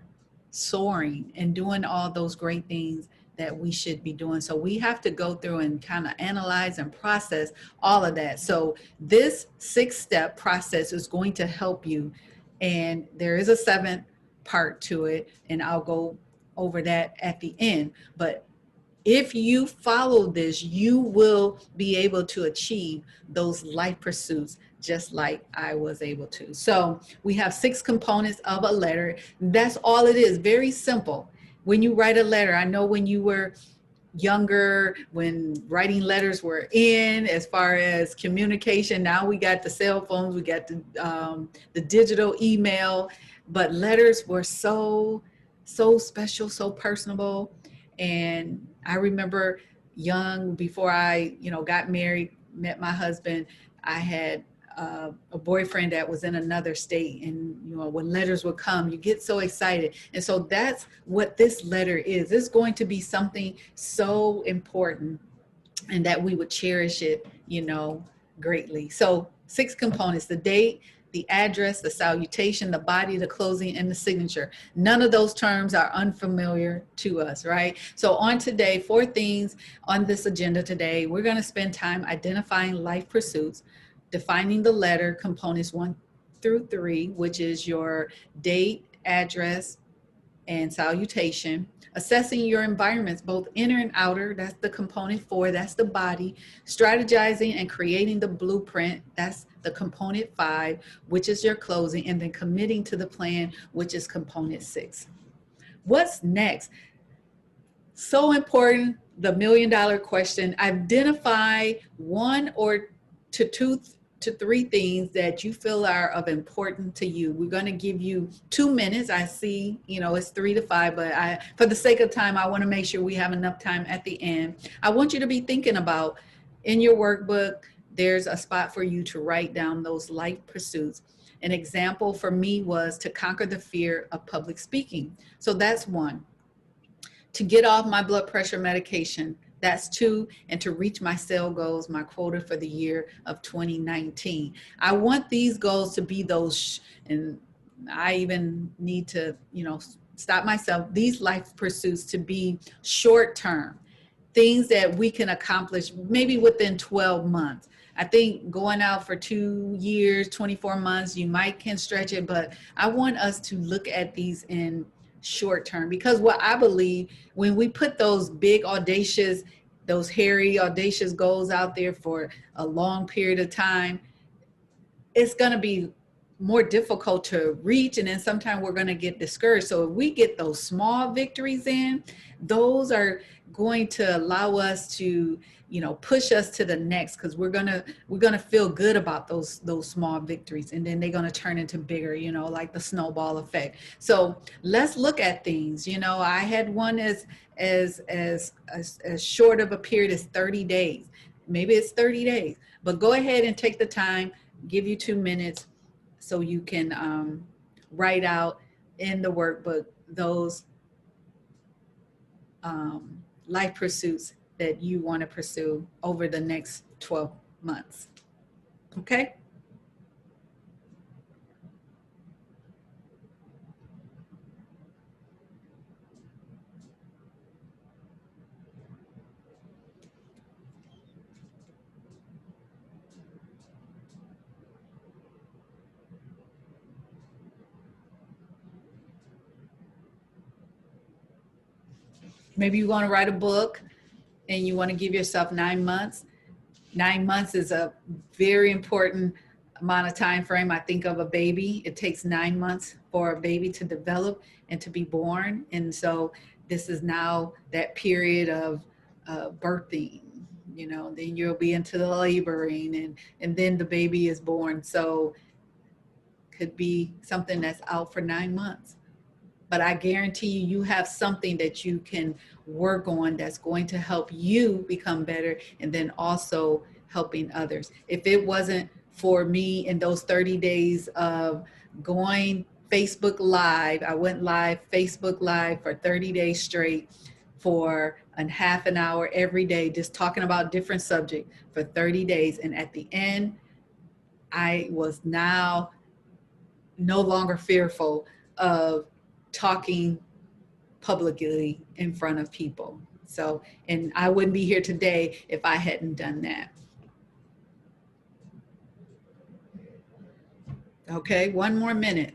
soaring and doing all those great things that we should be doing. So we have to go through and kind of analyze and process all of that. So this 6-step process is going to help you. And there is a 7th part to it, and I'll go over that at the end. But if you follow this, you will be able to achieve those life pursuits just like I was able to. So we have 6 components of a letter. That's all it is. Very simple. When you write a letter, I know when you were younger, when writing letters were in, as far as communication, now we got the cell phones, we got the digital email, but letters were so special, so personable. And I remember young, before I, got married, met my husband, I had a boyfriend that was in another state, and when letters would come, you get so excited. And so that's what this letter is. It's going to be something so important, and that we would cherish it, greatly. So 6 components: the date, the address, the salutation, the body, the closing, and the signature. None of those terms are unfamiliar to us, right? So on today, 4 things on this agenda today. We're going to spend time identifying life pursuits, defining the letter components 1 through 3, which is your date, address, and salutation. Assessing your environments, both inner and outer, that's the component 4, that's the body. Strategizing and creating the blueprint, that's the component 5, which is your closing. And then committing to the plan, which is component 6. What's next? So important, the $1 million question. Identify 1 or 2 to 3 things that you feel are of importance to you. We're going to give you 2 minutes. I see, it's 3 to 5, but for the sake of time, I want to make sure we have enough time at the end. I want you to be thinking about, in your workbook, there's a spot for you to write down those life pursuits. An example for me was to conquer the fear of public speaking. So that's 1. To get off my blood pressure medication. That's 2, and to reach my sale goals, my quota for the year of 2019. I want these goals to be those, and I even need to, stop myself, these life pursuits to be short term, things that we can accomplish maybe within 12 months. I think going out for 2 years, 24 months, you can stretch it, but I want us to look at these in short term, because what I believe, when we put those big audacious, those hairy audacious goals out there for a long period of time, it's going to be more difficult to reach, and then sometimes we're going to get discouraged. So if we get those small victories in, those are going to allow us to push us to the next, because we're gonna feel good about those small victories, and then they're gonna turn into bigger, like the snowball effect. So let's look at things. I had one as short of a period as 30 days. Maybe it's 30 days, but go ahead and take the time, give you 2 minutes so you can write out in the workbook those life pursuits that you want to pursue over the next 12 months. Okay? Maybe you want to write a book and you want to give yourself 9 months. 9 months is a very important amount of time frame. I think of a baby. It takes 9 months for a baby to develop and to be born. And so this is now that period of birthing, then you'll be into the laboring, and then the baby is born. So could be something that's out for 9 months. But I guarantee you have something that you can work on that's going to help you become better, and then also helping others. If it wasn't for me in those 30 days of going Facebook Live, I went live, Facebook Live for 30 days straight for a half an hour every day, just talking about different subjects for 30 days. And at the end, I was now no longer fearful of talking publicly in front of people. So, and I wouldn't be here today if I hadn't done that. Okay, one more minute.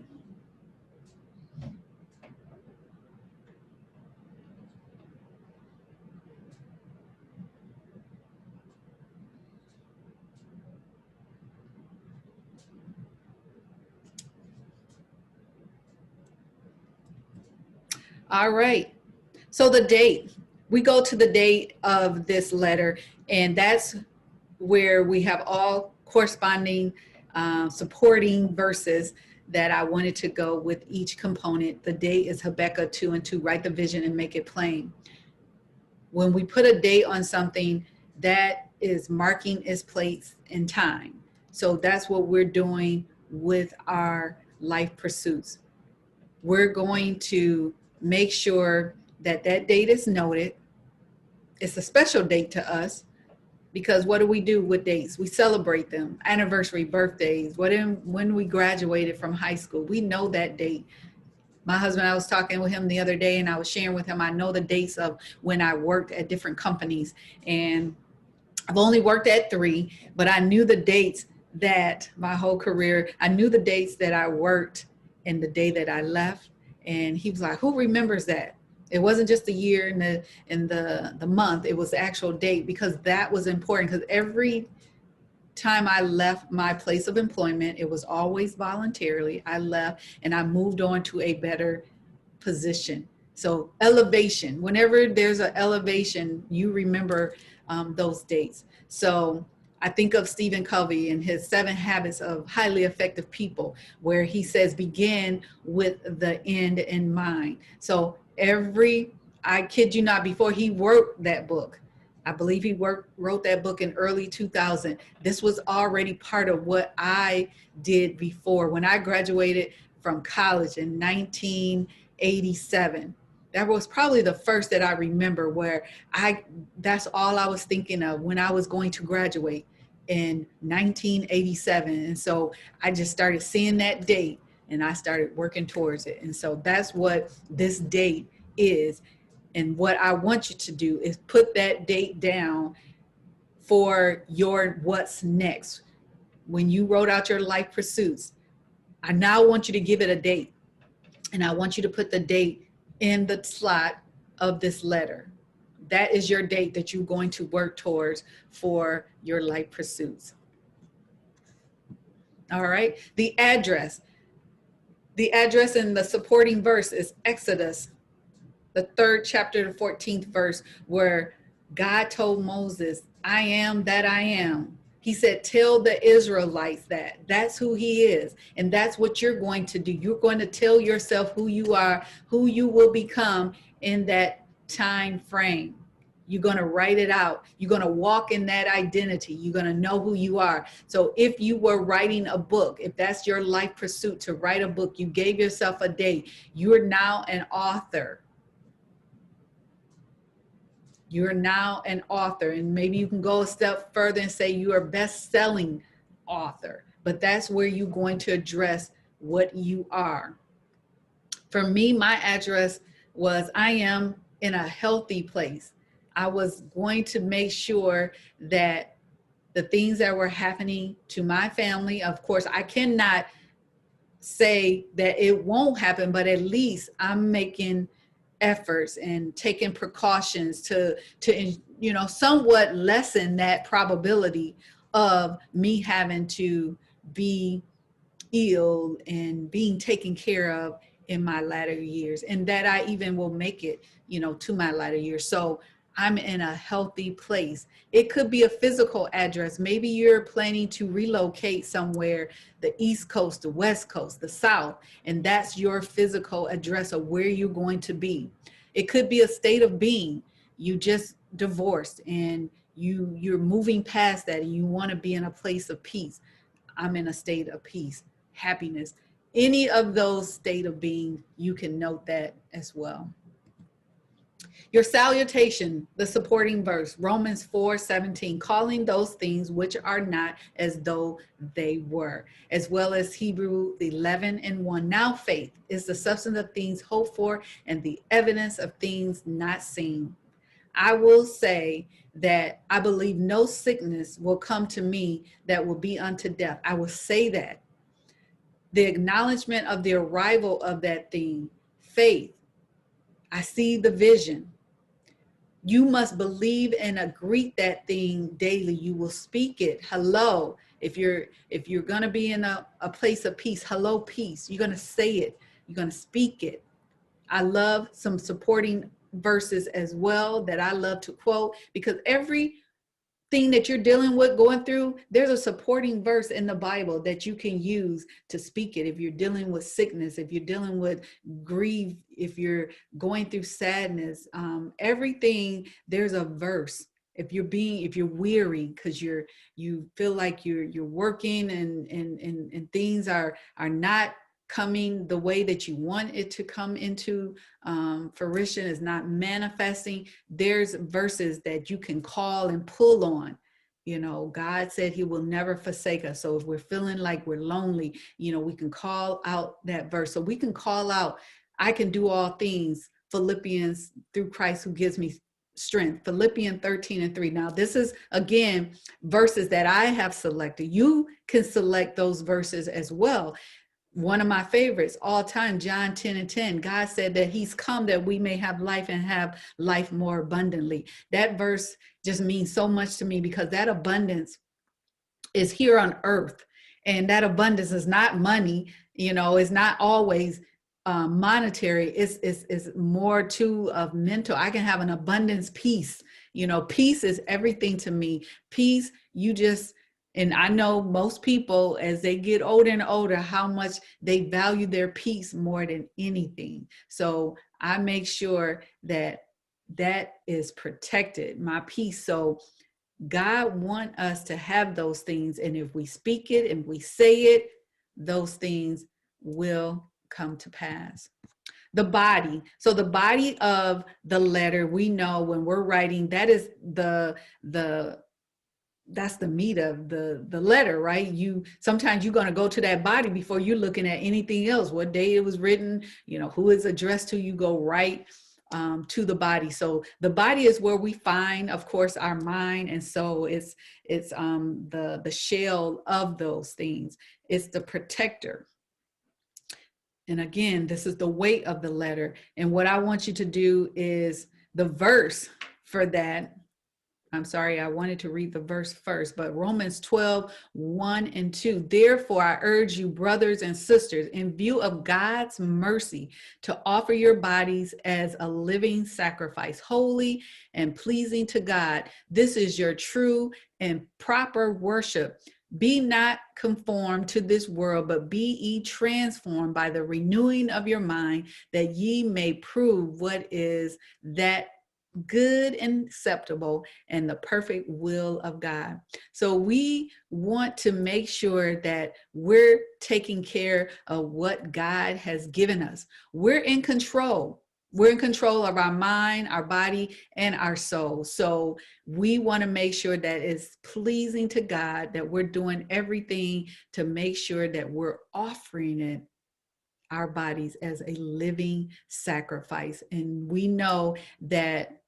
All right. So the date, we go to the date of this letter, and that's where we have all corresponding supporting verses that I wanted to go with each component. The date is Habakkuk 2:2, write the vision and make it plain. When we put a date on something, that is marking its place in time. So that's what we're doing with our life pursuits. We're going to make sure that that date is noted. It's a special date to us because what do we do with dates? We celebrate them, anniversary, birthdays, when we graduated from high school. We know that date. My husband, I was talking with him the other day and I was sharing with him, I know the dates of when I worked at different companies, and I've only worked at 3, but I knew the dates that my whole career, I knew the dates that I worked and the day that I left. And he was like, who remembers that? It wasn't just the year and the month, it was the actual date, because that was important. Because every time I left my place of employment, it was always voluntarily. I left and I moved on to a better position. So elevation, whenever there's an elevation, you remember those dates. So I think of Stephen Covey and his 7 habits of highly effective people, where he says, begin with the end in mind. So I kid you not, before he wrote that book, I believe he wrote that book in early 2000. This was already part of what I did before. When I graduated from college in 1987, that was probably the first that I remember where that's all I was thinking of when I was going to graduate in 1987. And so I just started seeing that date and I started working towards it. And so that's what this date is. And what I want you to do is put that date down for your what's next. When you wrote out your life pursuits, I now want you to give it a date. And I want you to put the date in the slot of this letter. That is your date that you're going to work towards for your life pursuits. All right. The address in the supporting verse is Exodus, the 3rd chapter, the 14th verse, where God told Moses, I am that I am. He said, tell the Israelites that. That's who he is. And that's what you're going to do. You're going to tell yourself who you are, who you will become in that time frame. You're going to write it out. You're going to walk in that identity. You're going to know who you are. So if you were writing a book, if that's your life pursuit, to write a book, you gave yourself a date. You're now an author. You're now an author, and maybe you can go a step further and say you're a best-selling author, but that's where you're going to address what you are. For me, my address was, I am in a healthy place. I was going to make sure that the things that were happening to my family, of course, I cannot say that it won't happen, but at least I'm making efforts and taking precautions to somewhat lessen that probability of me having to be ill and being taken care of in my latter years, and that I even will make it, to my latter years. So I'm in a healthy place. It could be a physical address. Maybe you're planning to relocate somewhere, the East Coast, the West Coast, the South, and that's your physical address of where you're going to be. It could be a state of being. You just divorced and you're moving past that and you want to be in a place of peace. I'm in a state of peace, happiness. Any of those state of being, you can note that as well. Your salutation, the supporting verse, Romans 4:17, calling those things which are not as though they were, as well as Hebrew 11:1. Now faith is the substance of things hoped for and the evidence of things not seen. I will say that I believe no sickness will come to me that will be unto death. I will say that. The acknowledgement of the arrival of that thing, faith. I see the vision. You must believe and greet that thing daily. You will speak it. Hello. If you're going to be in a place of peace, hello, peace. You're going to say it. You're going to speak it. I love some supporting verses as well that I love to quote, because every thing that you're dealing with, going through, there's a supporting verse in the Bible that you can use to speak it. If you're dealing with sickness, if you're dealing with grief, if you're going through sadness, everything, there's a verse. If you're weary because you feel like you're working and things are not coming the way that you want it to come into fruition, is not manifesting, there's verses that you can call and pull on. You know, God said he will never forsake us. So if we're feeling like we're lonely, we can call out that verse. So we can call out, I can do all things, Philippians, through Christ who gives me strength, Philippians 13:3. Now, this is, again, verses that I have selected. You can select those verses as well. One of my favorites all time, John 10:10. God said that he's come that we may have life and have life more abundantly. That verse just means so much to me because that abundance is here on earth. And that abundance is not money, it's not always monetary. It's more too of mental. I can have an abundance peace. Peace is everything to me. Peace, and I know most people, as they get older and older, how much they value their peace more than anything. So I make sure that is protected, my peace. So God wants us to have those things. And if we speak it and we say it, those things will come to pass. The body. So the body of the letter, we know when we're writing, that is that's the meat of the letter, right? Sometimes you're going to go to that body before you're looking at anything else, what day it was written, who it's addressed to. You go right to the body. So the body is where we find, of course, our mind. And so it's the shell of those things. It's the protector. And again, this is the weight of the letter. And what I want you to do is the verse for that. I'm sorry, I wanted to read the verse first, but Romans 12:1-2. Therefore, I urge you, brothers and sisters, in view of God's mercy, to offer your bodies as a living sacrifice, holy and pleasing to God. This is your true and proper worship. Be not conformed to this world, but be ye transformed by the renewing of your mind, that ye may prove what is that good and acceptable and the perfect will of God. So we want to make sure that we're taking care of what God has given us. We're in control. We're in control of our mind, our body, and our soul. So we want to make sure that it's pleasing to God, that we're doing everything to make sure that we're offering it, our bodies, as a living sacrifice. And we know that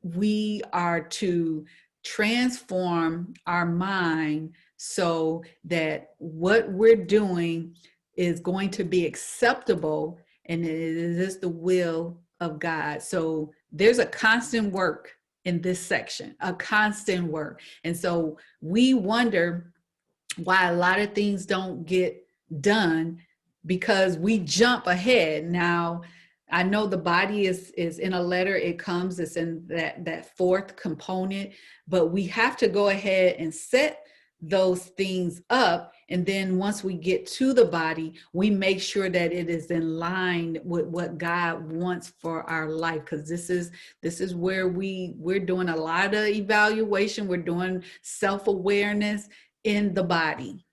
we are to transform our mind so that what we're doing is going to be acceptable and it is the will of God. So there's a constant work in this section, a constant work. And so we wonder why a lot of things don't get done because we jump ahead. Now, I know the body is in a letter, it comes, it's in that fourth component, but we have to go ahead and set those things up. And then once we get to the body, we make sure that it is in line with what God wants for our life. Because this is where we're doing a lot of evaluation. We're doing self-awareness in the body.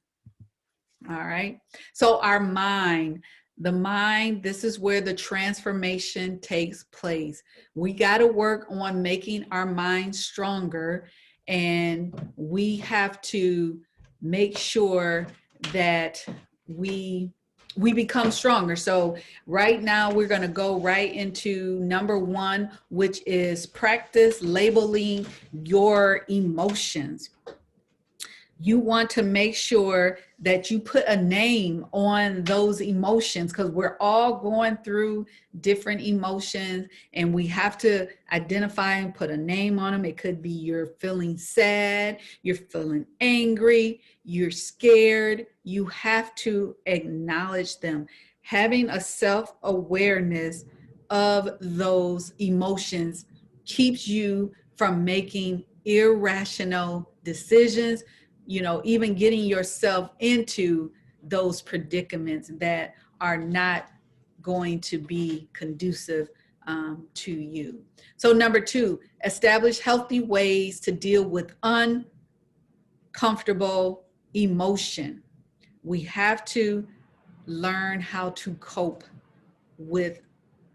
All right. So our mind, The mind, this is where the transformation takes place. We got to work on making our mind stronger, and we have to make sure that we become stronger. So right now we're going to go right into number 1, which is practice labeling your emotions. You want to make sure that you put a name on those emotions, because we're all going through different emotions, and we have to identify and put a name on them. It could be you're feeling sad, you're feeling angry, you're scared. You have to acknowledge them. Having a self-awareness of those emotions keeps you from making irrational decisions, even getting yourself into those predicaments that are not going to be conducive to you. So number 2, establish healthy ways to deal with uncomfortable emotion. We have to learn how to cope with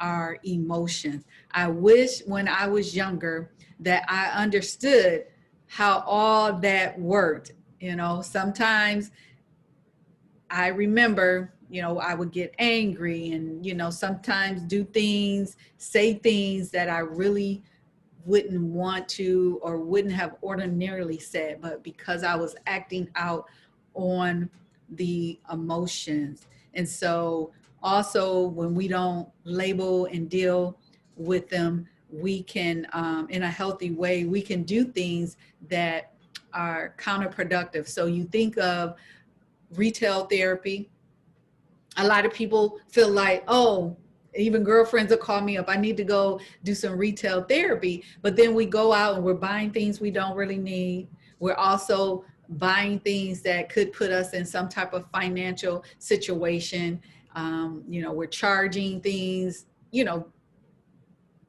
our emotions. I wish when I was younger that I understood how all that worked. Sometimes I remember, I would get angry and, sometimes do things, say things that I really wouldn't want to or wouldn't have ordinarily said, but because I was acting out on the emotions. And so also when we don't label and deal with them, we can, in a healthy way, we can do things that are counterproductive. So you think of retail therapy. A lot of people feel like, oh, even girlfriends will call me up, I need to go do some retail therapy. But then we go out and we're buying things we don't really need. We're also buying things that could put us in some type of financial situation. We're charging things,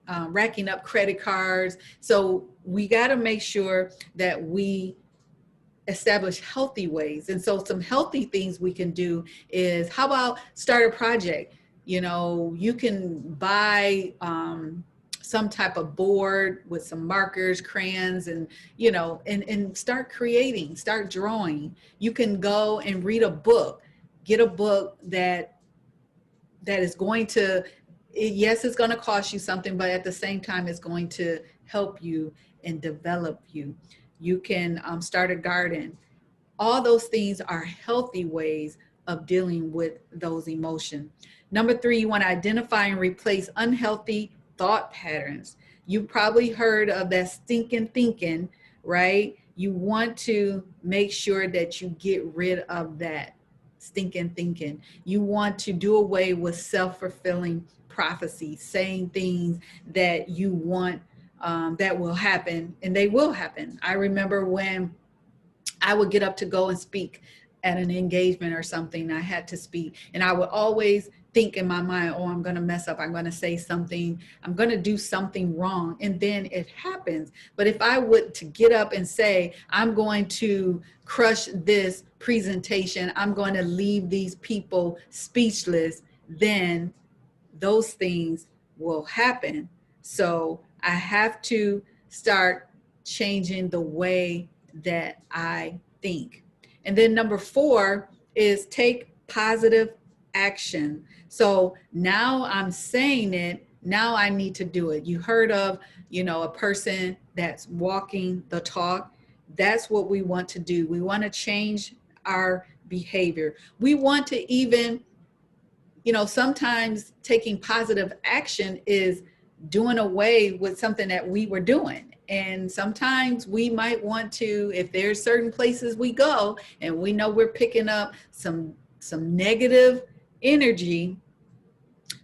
racking up credit cards. So we got to make sure that we establish healthy ways. And so some healthy things we can do is, how about start a project? You can buy some type of board with some markers, crayons, and, and start creating, start drawing. You can go and read a book, get a book that is going to, yes, it's going to cost you something, but at the same time, it's going to help you and develop you. You can start a garden. All those things are healthy ways of dealing with those emotions. Number 3, you want to identify and replace unhealthy thought patterns. You probably heard of that stinking thinking, right? You want to make sure that you get rid of that stinking thinking. You want to do away with self-fulfilling prophecy, saying things that you want that will happen, and they will happen. I remember when I would get up to go and speak at an engagement or something, I had to speak, and I would always think in my mind, oh, I'm going to mess up. I'm going to say something. I'm going to do something wrong. And then it happens. But if I would to get up and say, I'm going to crush this presentation, I'm going to leave these people speechless, then those things will happen. So I have to start changing the way that I think. And then number 4 is take positive action. So now I'm saying it, now I need to do it. You heard of, a person that's walking the talk. That's what we want to do. We want to change our behavior. We want to even, sometimes taking positive action is doing away with something that we were doing. And sometimes we might want to, if there's certain places we go and we know we're picking up some negative energy,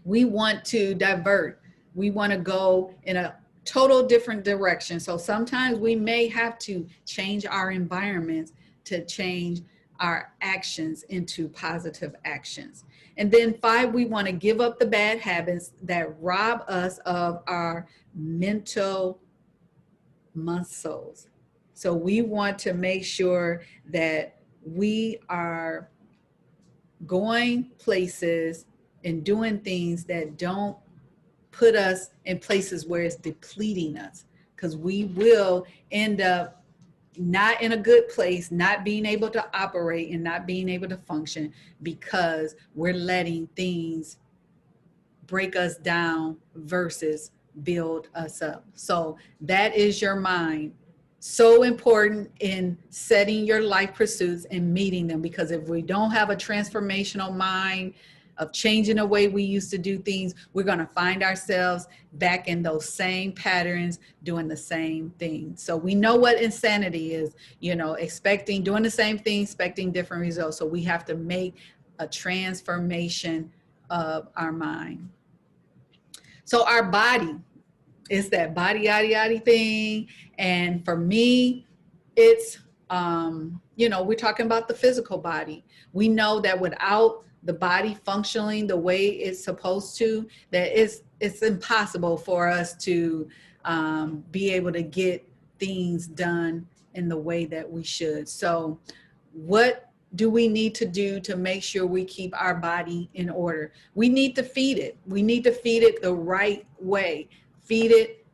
we want to divert. We want to go in a total different direction. So sometimes we may have to change our environments to change our actions into positive actions. And then 5, we want to give up the bad habits that rob us of our mental muscles. So we want to make sure that we are going places and doing things that don't put us in places where it's depleting us, because we will end up not in a good place, not being able to operate and not being able to function because we're letting things break us down versus build us up. So that is your mind. So important in setting your life pursuits and meeting them, because if we don't have a transformational mind of changing the way we used to do things, we're going to find ourselves back in those same patterns doing the same thing. So we know what insanity is, you know, doing the same thing, expecting different results. So we have to make a transformation of our mind. So our body is that body, yaddy, yaddy thing. And for me, it's, you know, we're talking about the physical body. We know that without the body functioning the way it's supposed to, that it's impossible for us to be able to get things done in the way that we should. So what do we need to do to make sure we keep our body in order? We need to feed it. We need to feed it the right way. Feed it,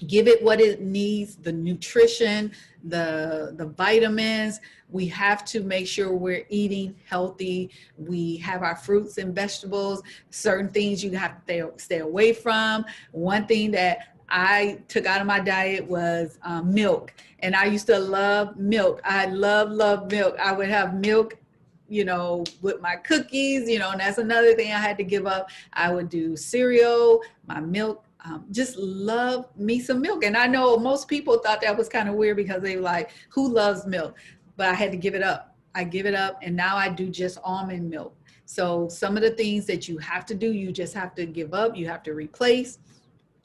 give it what it needs, the nutrition, the vitamins. We have to make sure we're eating healthy. We have our fruits and vegetables. Certain things you have to stay away from. One thing that I took out of my diet was milk. And I used to love milk. I love milk. I would have milk, you know, with my cookies, you know, and that's another thing I had to give up. I would do cereal, my milk, just love me some milk. And I know most people thought that was kind of weird because they were like, who loves milk? But I had to give it up. I give it up. And now I do just almond milk. So some of the things that you have to do, you just have to give up. You have to replace.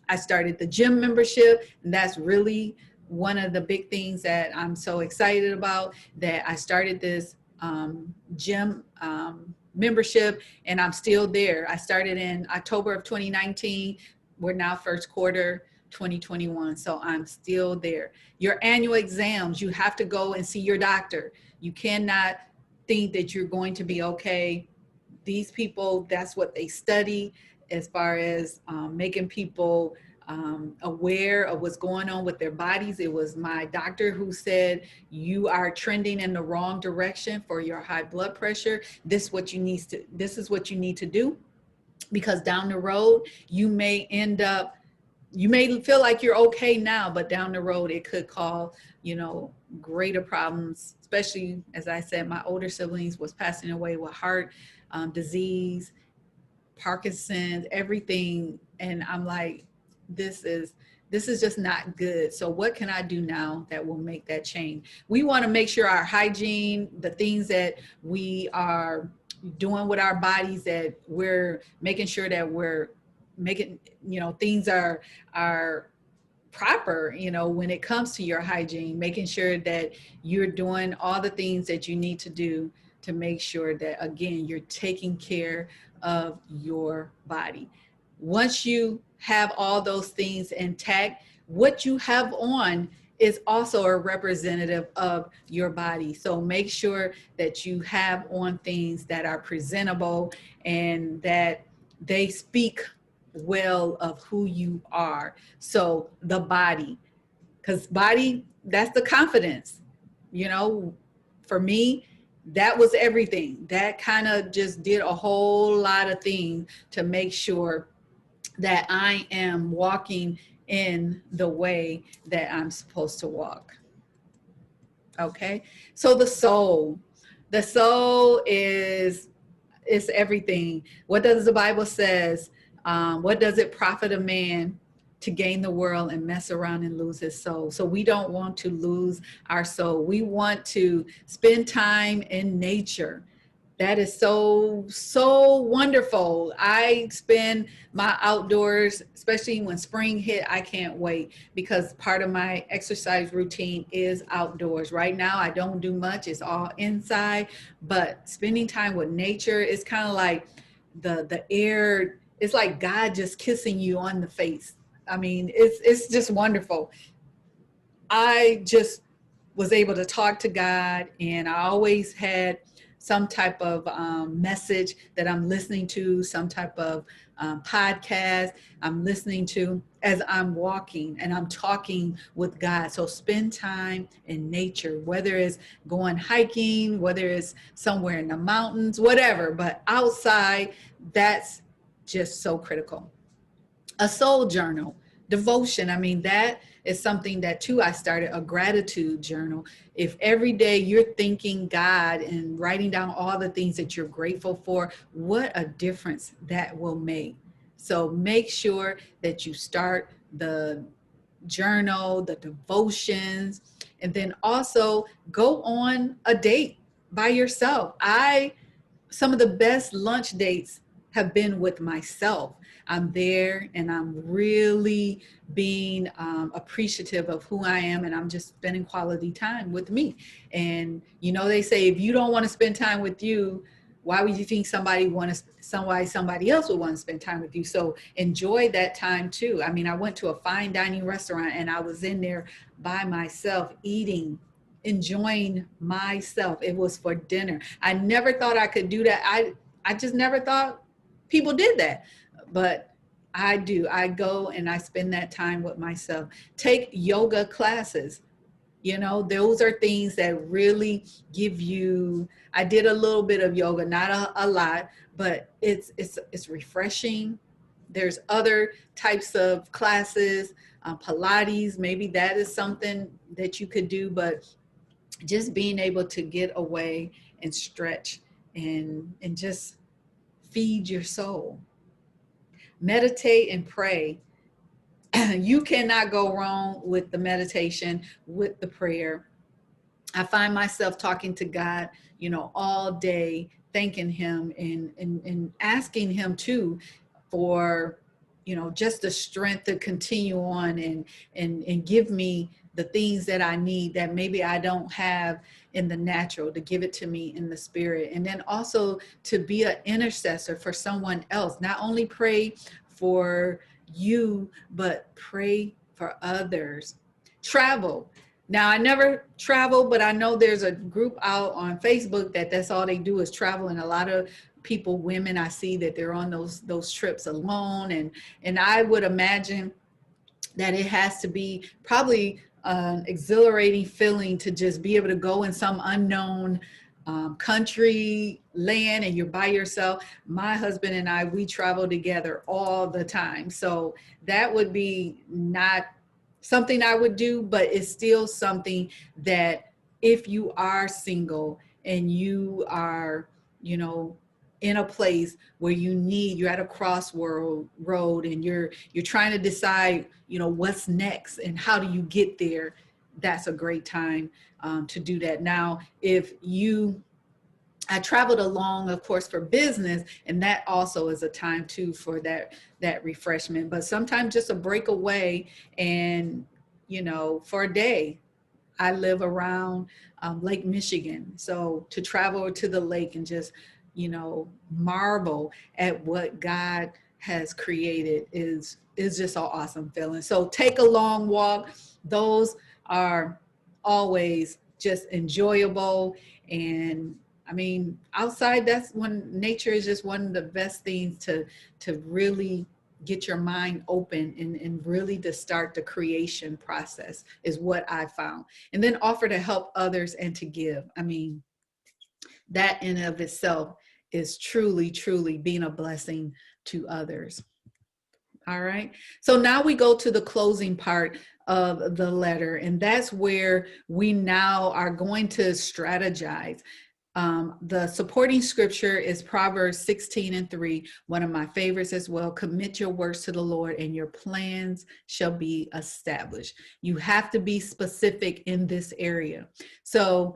I started the gym membership, and that's really one of the big things that I'm so excited about, that I started this gym membership, and I'm still there. I started in October of 2019. We're now first quarter 2021. So I'm still there. Your annual exams, you have to go and see your doctor. You cannot think that you're going to be okay. These people, that's what they study as far as making people aware of what's going on with their bodies. It was my doctor who said, you are trending in the wrong direction for your high blood pressure. This is what you need to do, because down the road, you may feel like you're okay now, but down the road, it could cause, you know, greater problems, especially, as I said, my older siblings was passing away with heart disease, Parkinson's, everything. And I'm like, this is just not good. So what can I do now that will make that change? We want to make sure our hygiene, the things that we are doing with our bodies, that we're making sure that we're making, you know, things are proper, you know, when it comes to your hygiene, making sure that you're doing all the things that you need to do to make sure that, again, you're taking care of your body. Once you have all those things intact, what you have on is also a representative of your body. So make sure that you have on things that are presentable and that they speak well of who you are. So the body, because body, that's the confidence. You know, for me, that was everything. That kind of just did a whole lot of things to make sure that I am walking in the way that I'm supposed to walk. Okay, so the soul is everything. What does the Bible says? What does it profit a man to gain the world and mess around and lose his soul? So we don't want to lose our soul. We want to spend time in nature. That is so wonderful. I spend my outdoors, especially when spring hit. I can't wait, because part of my exercise routine is outdoors. Right now, I don't do much. It's all inside, but spending time with nature is kind of like the air. It's like God just kissing you on the face. I mean, it's just wonderful. I just was able to talk to God, and I always had some type of message that I'm listening to, some type of podcast I'm listening to as I'm walking and I'm talking with God. So spend time in nature, whether it's going hiking, whether it's somewhere in the mountains, whatever, but outside, that's just so critical. A soul journal, devotion. I mean, that is something that too, I started a gratitude journal. If every day you're thanking God and writing down all the things that you're grateful for, what a difference that will make. So make sure that you start the journal, the devotions, and then also go on a date by yourself. Some of the best lunch dates have been with myself. I'm there and I'm really being appreciative of who I am, and I'm just spending quality time with me. And they say if you don't want to spend time with you, why would you think somebody else would want to spend time with you? So enjoy that time too. I mean, I went to a fine dining restaurant and I was in there by myself eating, enjoying myself. It was for dinner. I never thought I could do that. I just never thought people did that, but I do. I go and I spend that time with myself. Take yoga classes. Those are things that really give you, I did a little bit of yoga, not a lot, but it's refreshing. There's other types of classes, Pilates, maybe that is something that you could do, but just being able to get away and stretch and just feed your soul. Meditate and pray. You cannot go wrong with the meditation, with the prayer. I find myself talking to God, all day, thanking him and asking him too for, just the strength to continue on and give me the things that I need that maybe I don't have in the natural, to give it to me in the spirit. And then also to be an intercessor for someone else, not only pray for you, but pray for others. Travel. Now, I never travel, but I know there's a group out on Facebook that's all they do is travel. And a lot of people, women, I see that they're on those trips alone. And I would imagine that it has to be probably an exhilarating feeling to just be able to go in some unknown country, land, and you're by yourself. My husband and I, we travel together all the time. So that would be not something I would do, but it's still something that if you are single and you are, in a place where you're at a road and you're trying to decide, what's next and how do you get there, that's a great time to do that. Now, I traveled along, of course, for business, and that also is a time too for that refreshment. But sometimes just a breakaway, and for a day. I live around Lake Michigan, so to travel to the lake and just marvel at what God has created is just an awesome feeling. So take a long walk. Those are always just enjoyable. And I mean, outside, that's when nature is just one of the best things to really get your mind open and really to start the creation process is what I found. And then offer to help others and to give. I mean, that in and of itself is truly, truly being a blessing to others. All right. So now we go to the closing part of the letter, and that's where we now are going to strategize. The supporting scripture is Proverbs 16:3, one of my favorites as well. Commit your works to the Lord and your plans shall be established. You have to be specific in this area. So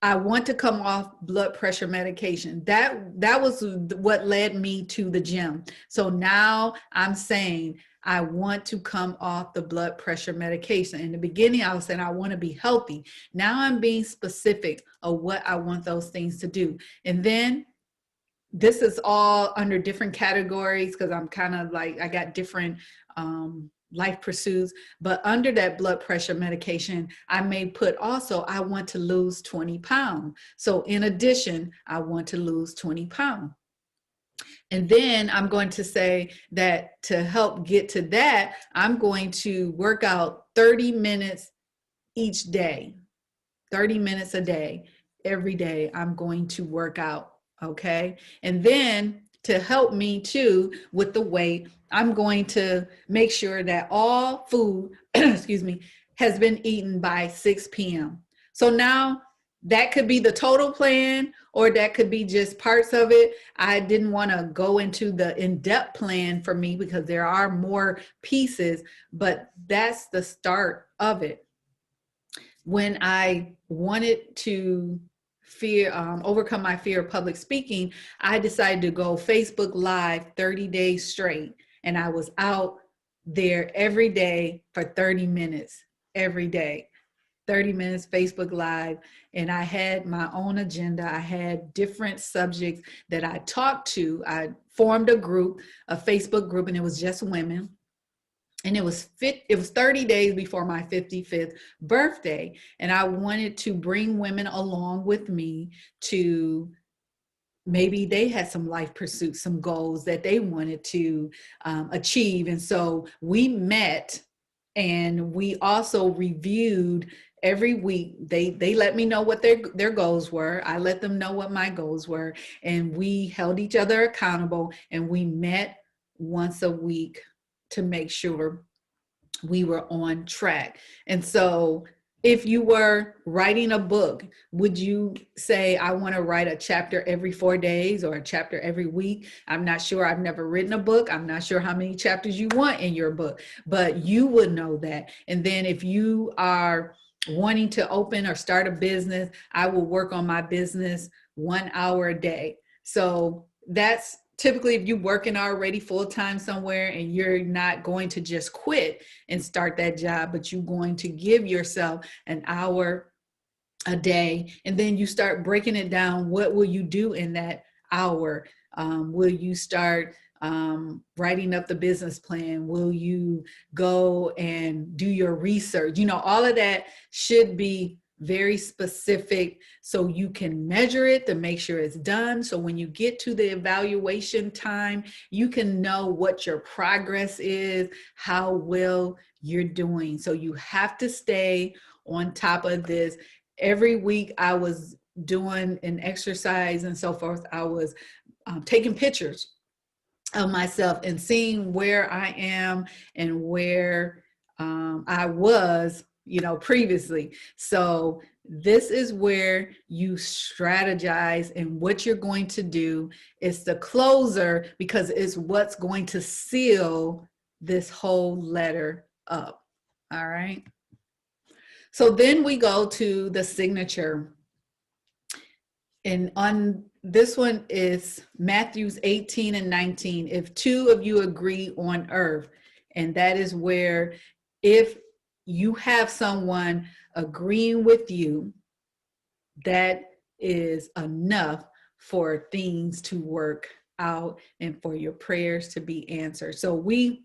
I want to come off blood pressure medication. That was what led me to the gym. So now I'm saying I want to come off the blood pressure medication. In the beginning, I was saying I want to be healthy. Now I'm being specific of what I want those things to do. And then this is all under different categories because I'm kind of like, I got different life pursuits, but under that blood pressure medication, I may put also, I want to lose 20 pounds. So in addition, I want to lose 20 pounds. And then I'm going to say that to help get to that, I'm going to work out 30 minutes each day, 30 minutes a day, every day I'm going to work out, okay? And then to help me too with the weight, I'm going to make sure that all food, excuse me, has been eaten by 6 p.m. So now that could be the total plan, or that could be just parts of it. I didn't want to go into the in-depth plan for me because there are more pieces, but that's the start of it. When I wanted to overcome my fear of public speaking, I decided to go Facebook Live 30 days straight. And I was out there every day for 30 minutes, every day. 30 minutes Facebook Live, and I had my own agenda. I had different subjects that I talked to. I formed a group, a Facebook group, and it was just women. And it was 30 days before my 55th birthday. And I wanted to bring women along with me to maybe they had some life pursuits, some goals that they wanted to achieve. And so we met, and we also reviewed every week. They let me know what their goals were. I let them know what my goals were. And we held each other accountable, and we met once a week to make sure we were on track. And so if you were writing a book, would you say, I want to write a chapter every 4 days or a chapter every week? I'm not sure. I've never written a book. I'm not sure how many chapters you want in your book, but you would know that. And then if you are wanting to open or start a business, I will work on my business 1 hour a day. So that's typically if you're working already full-time somewhere and you're not going to just quit and start that job, but you're going to give yourself an hour a day, and then you start breaking it down. What will you do in that hour? Will you start writing up the business plan? Will you go and do your research? You know, all of that should be very specific so you can measure it to make sure it's done. So when you get to the evaluation time, you can know what your progress is, how well you're doing. So you have to stay on top of this. Every week I was doing an exercise and so forth. I was taking pictures of myself and seeing where I am and where I was, you know, previously. So this is where you strategize, and what you're going to do is the closer, because it's what's going to seal this whole letter up. All right. So then we go to the signature. And on this one is Matthews 18 and 19. If two of you agree on earth, and that is where if you have someone agreeing with you, that is enough for things to work out and for your prayers to be answered. So we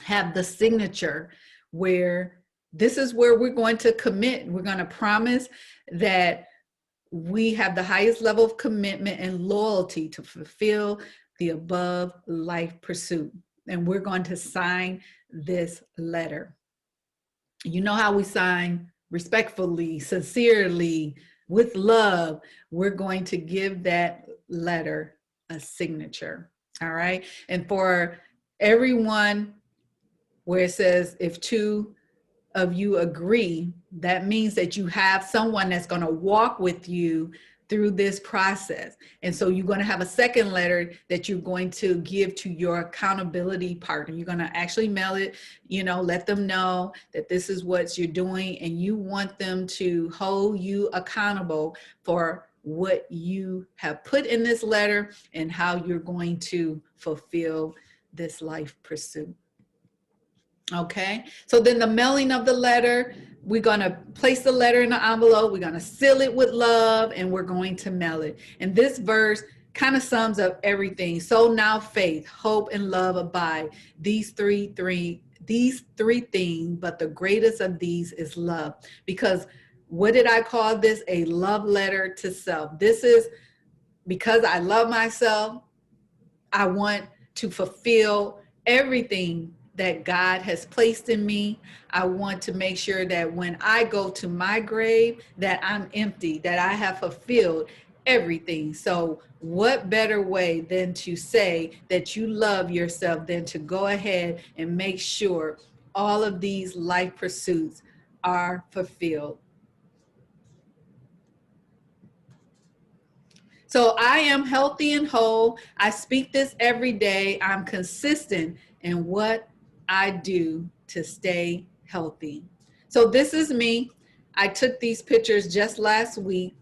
have the signature where this is where we're going to commit. We're going to promise that we have the highest level of commitment and loyalty to fulfill the above life pursuit. And we're going to sign this letter. You know how we sign: respectfully, sincerely, with love. We're going to give that letter a signature. All right. And for everyone where it says, if two of you agree, that means that you have someone that's going to walk with you through this process. And so you're going to have a second letter that you're going to give to your accountability partner. You're going to actually mail it, you know, let them know that this is what you're doing, and you want them to hold you accountable for what you have put in this letter and how you're going to fulfill this life pursuit. Okay, so then the mailing of the letter, we're going to place the letter in the envelope, we're going to seal it with love, and we're going to mail it. And this verse kind of sums up everything. So now faith, hope, and love abide. These three these three things, but the greatest of these is love. Because what did I call this? A love letter to self. This is because I love myself. I want to fulfill everything that God has placed in me. I want to make sure that when I go to my grave, that I'm empty, that I have fulfilled everything. So what better way than to say that you love yourself than to go ahead and make sure all of these life pursuits are fulfilled. So I am healthy and whole. I speak this every day. I'm consistent in what I do to stay healthy. So this is me. I took these pictures just last week,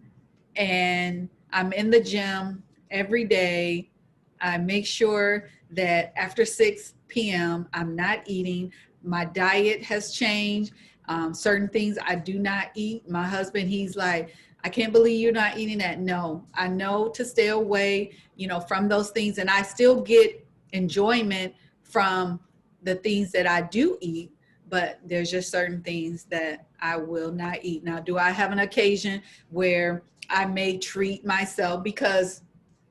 and I'm in the gym every day. I make sure that after 6 p.m., I'm not eating. My diet has changed. Certain things I do not eat. My husband, he's like, I can't believe you're not eating that. No, I know to stay away, from those things. And I still get enjoyment from the things that I do eat, but there's just certain things that I will not eat. Now, do I have an occasion where I may treat myself, because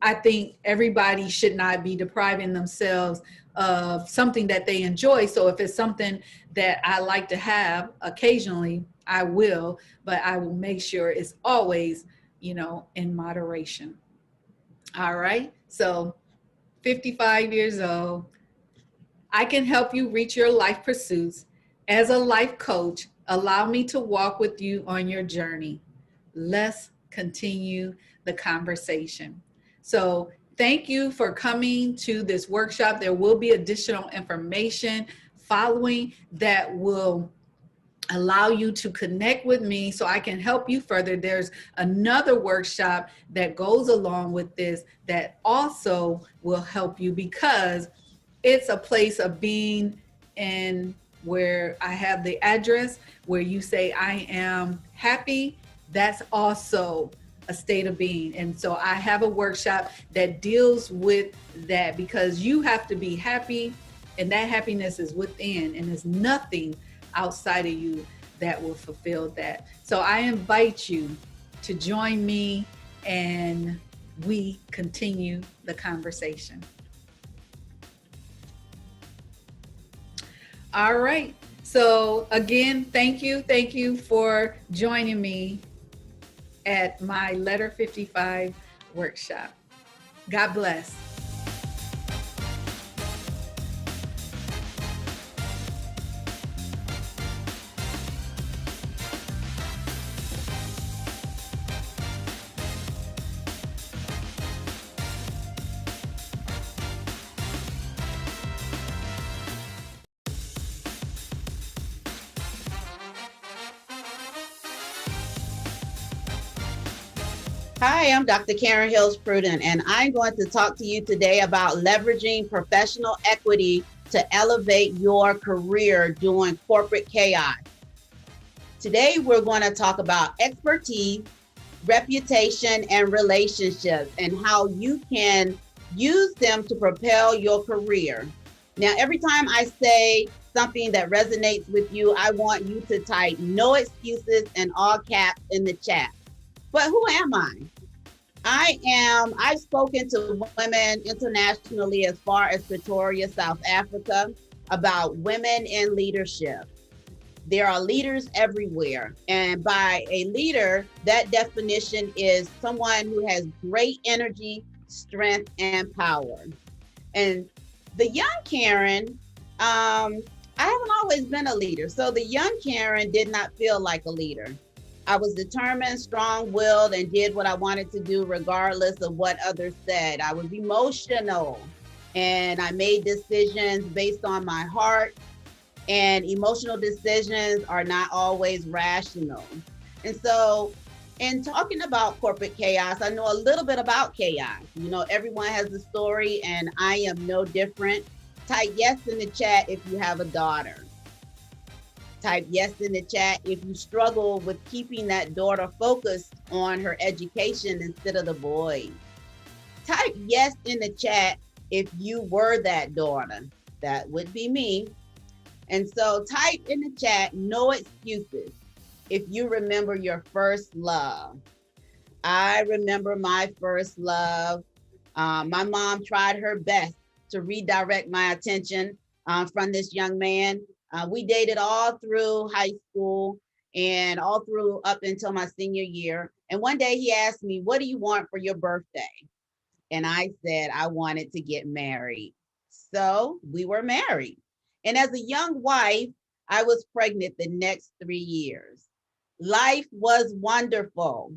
I think everybody should not be depriving themselves of something that they enjoy. So if it's something that I like to have occasionally, I will, but I will make sure it's always, in moderation. All right. So 55 years old, I can help you reach your life pursuits. As a life coach, allow me to walk with you on your journey. Let's continue the conversation. So thank you for coming to this workshop. There will be additional information following that will allow you to connect with me so I can help you further. There's another workshop that goes along with this that also will help you, because it's a place of being in where I have the address where you say, I am happy. That's also a state of being. And so I have a workshop that deals with that, because you have to be happy, and that happiness is within, and there's nothing outside of you that will fulfill that. So I invite you to join me and we continue the conversation. All right. So again, thank you for joining me at my Letter 55 workshop. God bless. Hi, I'm Dr. Karen Hills Pruden, and I'm going to talk to you today about leveraging professional equity to elevate your career during corporate chaos. Today, we're going to talk about expertise, reputation, and relationships, and how you can use them to propel your career. Now, every time I say something that resonates with you, I want you to type "no excuses" in all caps in the chat. But who am I? I've spoken to women internationally as far as Pretoria, South Africa, about women in leadership. There are leaders everywhere. And by a leader, that definition is someone who has great energy, strength, and power. And the young Karen, I haven't always been a leader. So the young Karen did not feel like a leader. I was determined, strong-willed, and did what I wanted to do regardless of what others said. I was emotional, and I made decisions based on my heart, and emotional decisions are not always rational. And so in talking about corporate chaos, I know a little bit about chaos. Everyone has a story, and I am no different. Type yes in the chat if you have a daughter. Type yes in the chat if you struggle with keeping that daughter focused on her education instead of the boys. Type yes in the chat if you were that daughter. That would be me. And so type in the chat, no excuses, if you remember your first love. I remember my first love. My mom tried her best to redirect my attention from this young man. We dated all through high school and all through up until my senior year. And one day he asked me, what do you want for your birthday? And I said, I wanted to get married. So we were married. And as a young wife, I was pregnant the next 3 years. Life was wonderful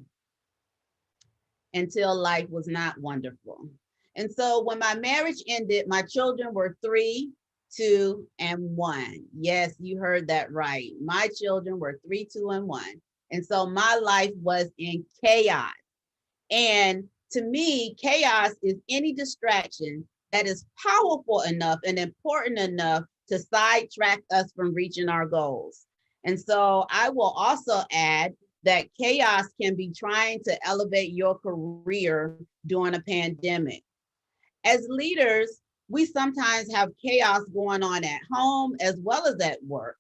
until life was not wonderful. And so when my marriage ended, my children were 3, 2, and 1. Yes, you heard that right. My children were 3, 2, and 1. And so my life was in chaos. And to me, chaos is any distraction that is powerful enough and important enough to sidetrack us from reaching our goals. And so I will also add that chaos can be trying to elevate your career during a pandemic. As leaders, we sometimes have chaos going on at home as well as at work,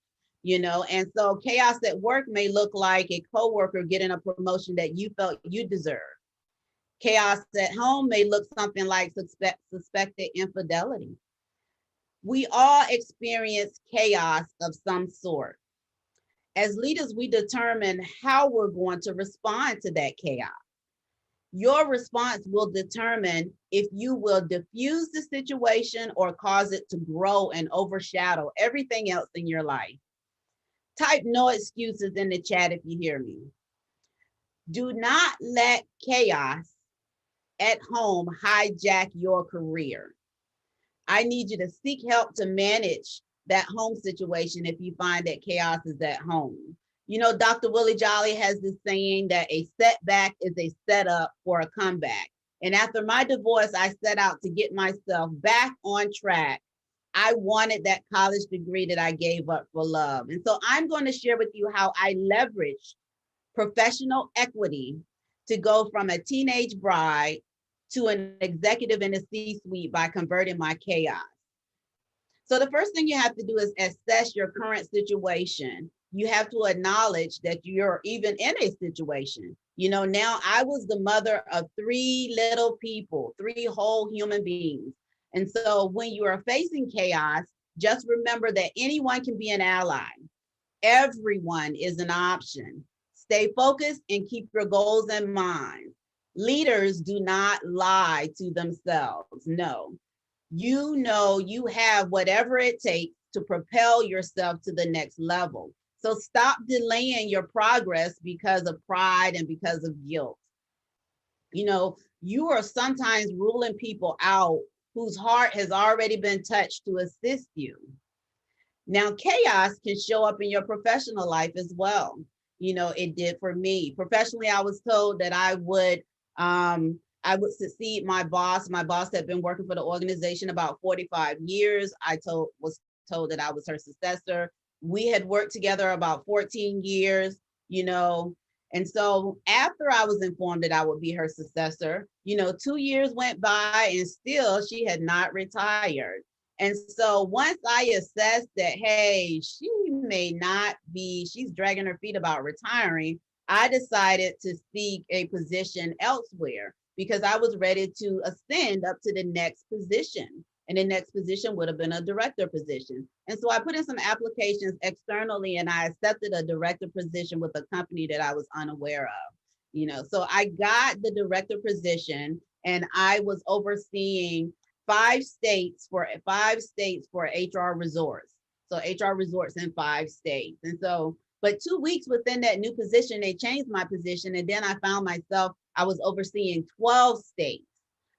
and so chaos at work may look like a coworker getting a promotion that you felt you deserved. Chaos at home may look something like suspected infidelity. We all experience chaos of some sort. As leaders, we determine how we're going to respond to that chaos. Your response will determine if you will diffuse the situation or cause it to grow and overshadow everything else in your life. Type no excuses in the chat if you hear me. Do not let chaos at home hijack your career. I need you to seek help to manage that home situation if you find that chaos is at home. Dr. Willie Jolly has this saying that a setback is a setup for a comeback. And after my divorce, I set out to get myself back on track. I wanted that college degree that I gave up for love. And so I'm going to share with you how I leveraged professional equity to go from a teenage bride to an executive in the C-suite by converting my chaos. So the first thing you have to do is assess your current situation. You have to acknowledge that you're even in a situation. Now I was the mother of 3 little people, 3 whole human beings. And so when you are facing chaos, just remember that anyone can be an ally. Everyone is an option. Stay focused and keep your goals in mind. Leaders do not lie to themselves. No, you have whatever it takes to propel yourself to the next level. So stop delaying your progress because of pride and because of guilt. You are sometimes ruling people out whose heart has already been touched to assist you. Now, chaos can show up in your professional life as well. It did for me. Professionally, I was told that I would succeed my boss. My boss had been working for the organization about 45 years. Was told that I was her successor. We had worked together about 14 years, and so after I was informed that I would be her successor, 2 years went by and still she had not retired. And so once I assessed that, hey, she may not be, she's dragging her feet about retiring, I decided to seek a position elsewhere because I was ready to ascend up to the next position. And the next position would have been a director position. And so I put in some applications externally and I accepted a director position with a company that I was unaware of. So I got the director position and I was overseeing 5 states for HR resorts. So HR resorts in 5 states. And so, but 2 weeks within that new position, they changed my position. And then I found myself, I was overseeing 12 states.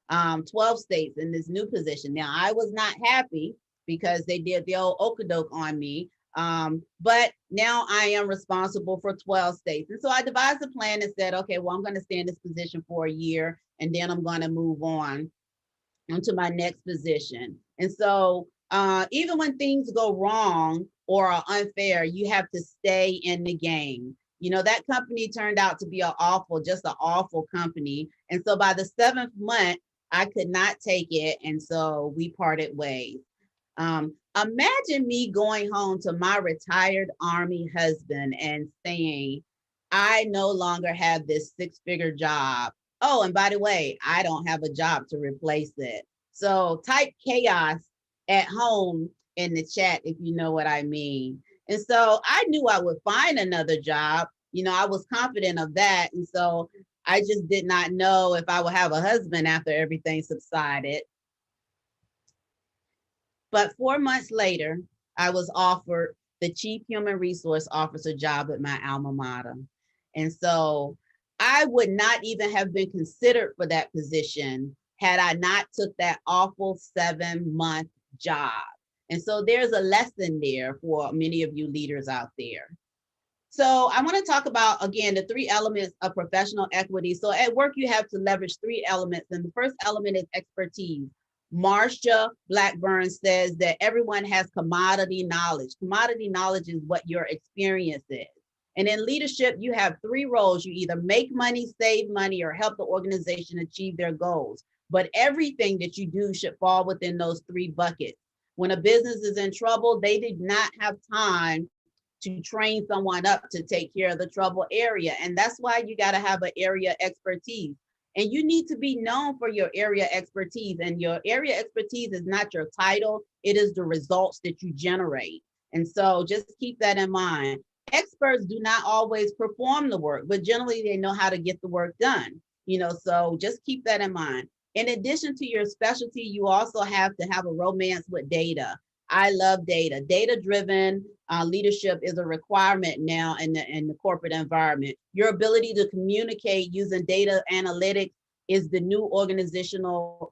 12 states in this new position. Now, I was not happy because they did the old okadoke on me, but now I am responsible for 12 states. And so I devised a plan and said, okay, well, I'm going to stay in this position for a year, and then I'm going to move on to my next position. And so even when things go wrong or are unfair, you have to stay in the game. That company turned out to be just an awful company. And so by the 7th month, I could not take it. And so we parted ways. Imagine me going home to my retired Army husband and saying, I no longer have this 6-figure job. Oh, and by the way, I don't have a job to replace it. So type chaos at home in the chat if you know what I mean. And so I knew I would find another job. I was confident of that. And so I just did not know if I would have a husband after everything subsided. But 4 months later, I was offered the Chief Human Resource Officer job at my alma mater. And so I would not even have been considered for that position had I not took that awful 7-month job. And so there's a lesson there for many of you leaders out there. So I want to talk about, again, the 3 elements of professional equity. So at work, you have to leverage 3 elements. And the first element is expertise. Marsha Blackburn says that everyone has commodity knowledge. Commodity knowledge is what your experience is. And in leadership, you have 3 roles. You either make money, save money, or help the organization achieve their goals. But everything that you do should fall within those 3 buckets. When a business is in trouble, they did not have time to train someone up to take care of the trouble area. And that's why you got to have an area expertise. And you need to be known for your area expertise. And your area expertise is not your title, it is the results that you generate. And so just keep that in mind. Experts do not always perform the work, but generally they know how to get the work done. So just keep that in mind. In addition to your specialty, you also have to have a romance with data. I love data. Data-driven leadership is a requirement now in the corporate environment. Your ability to communicate using data analytics is the new organizational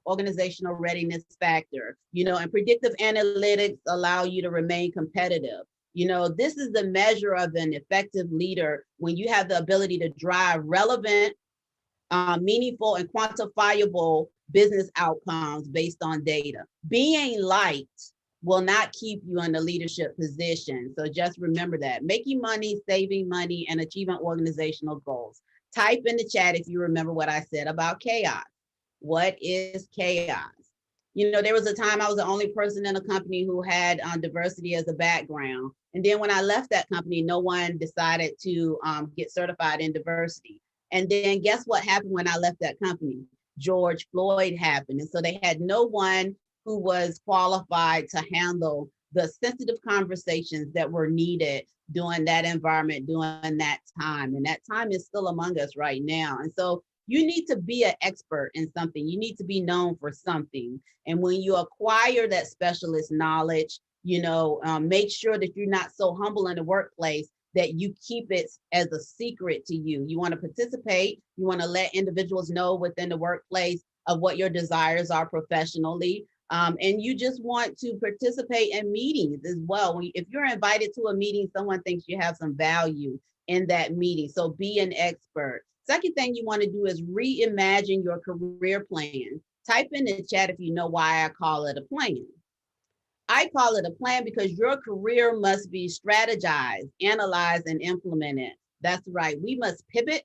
readiness factor. And predictive analytics allow you to remain competitive. This is the measure of an effective leader when you have the ability to drive relevant, meaningful, and quantifiable business outcomes based on data. Being liked will not keep you in the leadership position. So just remember that. Making money, saving money, and achieving organizational goals. Type in the chat if you remember what I said about chaos. What is chaos? There was a time I was the only person in a company who had diversity as a background. And then when I left that company, no one decided to get certified in diversity. And then guess what happened when I left that company? George Floyd happened. And so they had no one who was qualified to handle the sensitive conversations that were needed during that environment, during that time. And that time is still among us right now. And so you need to be an expert in something. You need to be known for something. And when you acquire that specialist knowledge, make sure that you're not so humble in the workplace that you keep it as a secret to you. You want to participate. You want to let individuals know within the workplace of what your desires are professionally. And you just want to participate in meetings as well. If you're invited to a meeting, someone thinks you have some value in that meeting. So be an expert. Second thing you want to do is reimagine your career plan. Type in the chat if you know why I call it a plan. I call it a plan because your career must be strategized, analyzed, and implemented. That's right. We must pivot,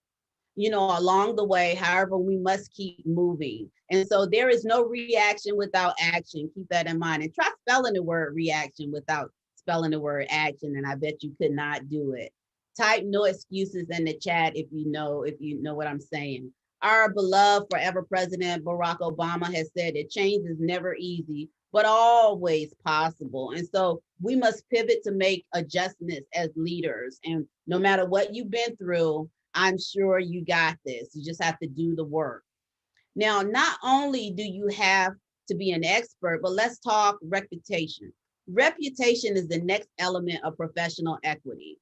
along the way. However, we must keep moving. And so there is no reaction without action. Keep that in mind. And try spelling the word reaction without spelling the word action. And I bet you could not do it. Type no excuses in the chat if you know what I'm saying. Our beloved forever President Barack Obama has said that change is never easy, but always possible. And so we must pivot to make adjustments as leaders. And no matter what you've been through, I'm sure you got this. You just have to do the work. Now, not only do you have to be an expert, but let's talk reputation. Reputation is the next element of professional equity.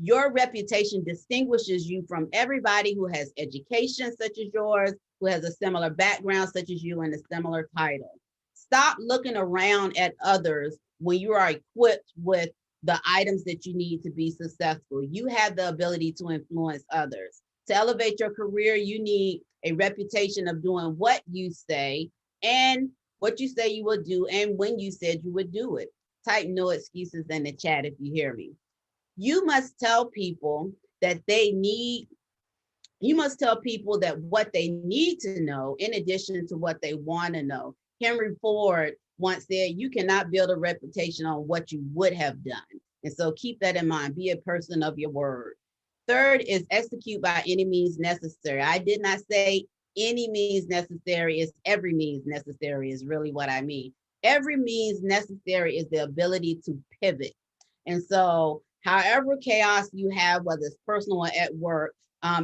Your reputation distinguishes you from everybody who has education such as yours, who has a similar background such as you, and a similar title. Stop looking around at others when you are equipped with the items that you need to be successful. You have the ability to influence others. To elevate your career, you need a reputation of doing what you say and what you say you will do and when you said you would do it. Type no excuses in the chat if you hear me. You must tell people that what they need to know in addition to what they want to know. Henry Ford, once said, you cannot build a reputation on what you would have done. And so keep that in mind. Be a person of your word. Third is execute by any means necessary. I did not say any means necessary, is every means necessary is really what I mean. Every means necessary is the ability to pivot. And so however chaos you have, whether it's personal or at work,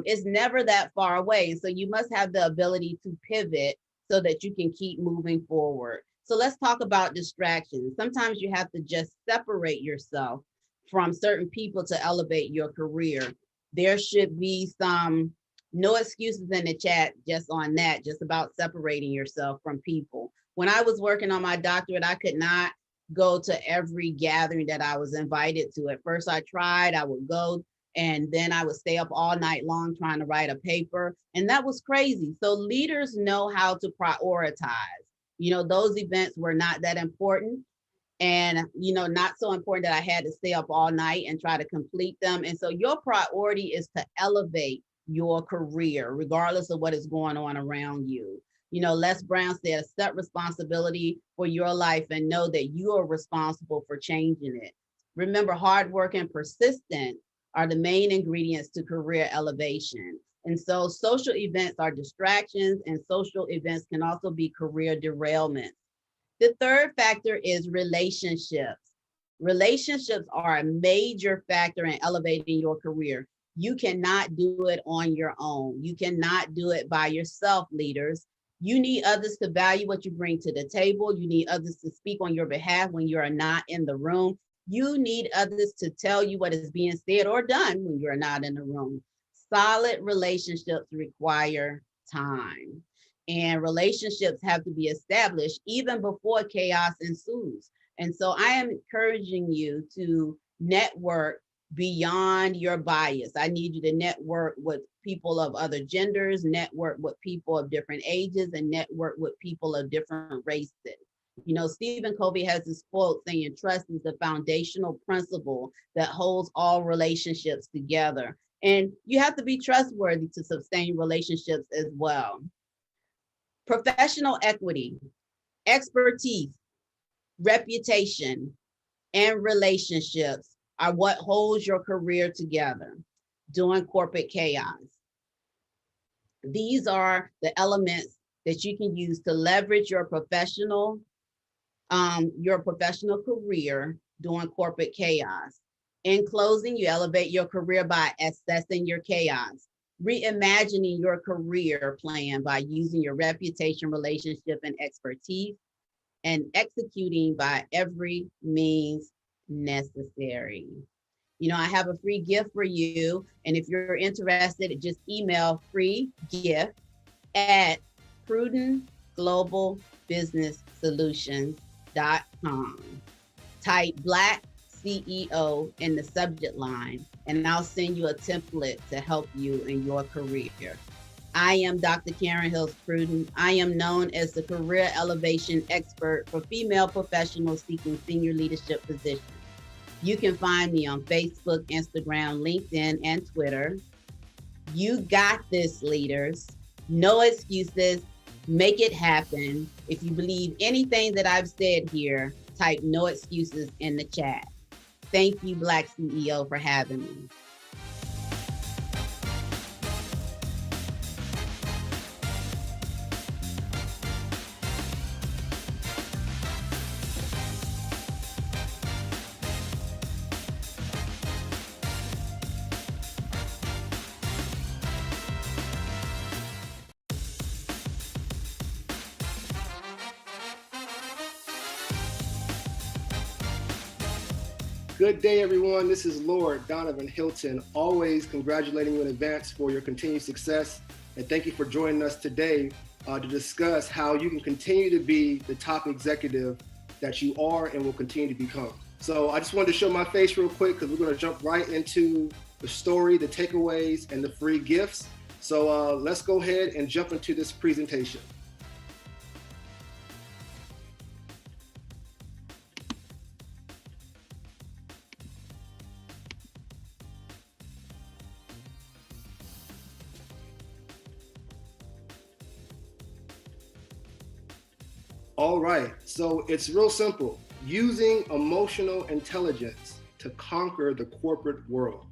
it's never that far away. And so you must have the ability to pivot so that you can keep moving forward. So let's talk about distractions. Sometimes you have to just separate yourself from certain people to elevate your career. There should be some no excuses in the chat just on that, just about separating yourself from people. When I was working on my doctorate, I could not go to every gathering that I was invited to. At first I tried, I would go, and then I would stay up all night long trying to write a paper. And that was crazy. So leaders know how to prioritize. You know, those events were not that important, and, you know, not so important that I had to stay up all night and try to complete them. And so your priority is to elevate your career, regardless of what is going on around you. You know, Les Brown said, accept responsibility for your life and know that you are responsible for changing it. Remember, hard work and persistence are the main ingredients to career elevation. And so social events are distractions, and social events can also be career derailments. The third factor is relationships. Relationships are a major factor in elevating your career. You cannot do it on your own. You cannot do it by yourself, leaders. You need others to value what you bring to the table. You need others to speak on your behalf when you are not in the room. You need others to tell you what is being said or done when you're not in the room. Solid relationships require time. And relationships have to be established even before chaos ensues. And so I am encouraging you to network beyond your bias. I need you to network with people of other genders, network with people of different ages, and network with people of different races. You know, Stephen Covey has this quote saying, trust is the foundational principle that holds all relationships together. And you have to be trustworthy to sustain relationships as well. Professional equity, expertise, reputation, and relationships are what holds your career together during corporate chaos. These are the elements that you can use to leverage your professional career during corporate chaos. In closing, you elevate your career by assessing your chaos, reimagining your career plan by using your reputation, relationship, and expertise, and executing by every means necessary. You know, I have a free gift for you. And if you're interested, just email free gift at prudentglobalbusinesssolutions.com. Type BlackCEO in the subject line, and I'll send you a template to help you in your career. I am Dr. Karen Hills Pruden. I am known as the career elevation expert for female professionals seeking senior leadership positions. You can find me on Facebook, Instagram, LinkedIn, and Twitter. You got this, leaders. No excuses. Make it happen. If you believe anything that I've said here, type no excuses in the chat. Thank you, BlackCEO, for having me. Good day, everyone. This is Lord Donovan Hilton, always congratulating you in advance for your continued success. And thank you for joining us today to discuss how you can continue to be the top executive that you are and will continue to become. So I just wanted to show my face real quick because we're going to jump right into the story, the takeaways, and the free gifts. So let's go ahead and jump into this presentation. All right, so it's real simple. Using emotional intelligence to conquer the corporate world.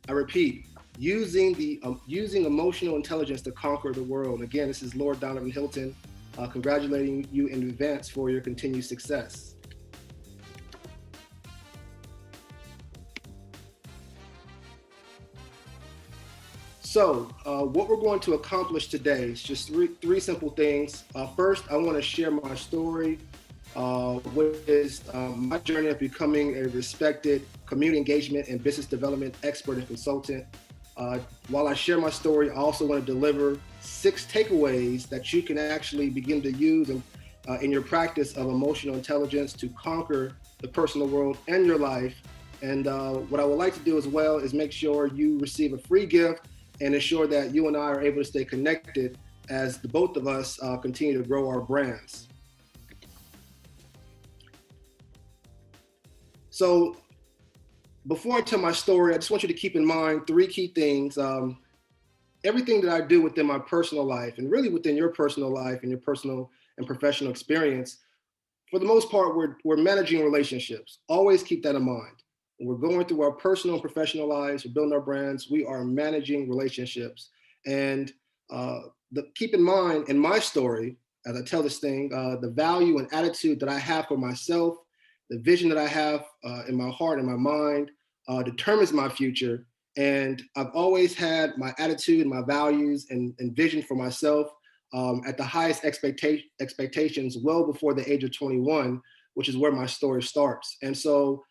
I repeat, using emotional intelligence to conquer the world. Again, this is Lord Donovan Hilton, congratulating you in advance for your continued success. So what we're going to accomplish today is just three simple things. First, I want to share my story, which is my journey of becoming a respected community engagement and business development expert and consultant. While I share my story, I also want to deliver 6 takeaways that you can actually begin to use in your practice of emotional intelligence to conquer the personal world and your life. And what I would like to do as well is make sure you receive a free gift and ensure that you and I are able to stay connected as the both of us continue to grow our brands. So before I tell my story, I just want you to keep in mind 3 key things. Everything that I do within my personal life and really within your personal life and your personal and professional experience, for the most part, we're managing relationships. Always keep that in mind. When we're going through our personal and professional lives, we're building our brands, we are managing relationships. And keep in mind, in my story, as I tell this thing, the value and attitude that I have for myself, the vision that I have in my heart and my mind determines my future. And I've always had my attitude and my values and vision for myself at the highest expectations well before the age of 21, which is where my story starts. And so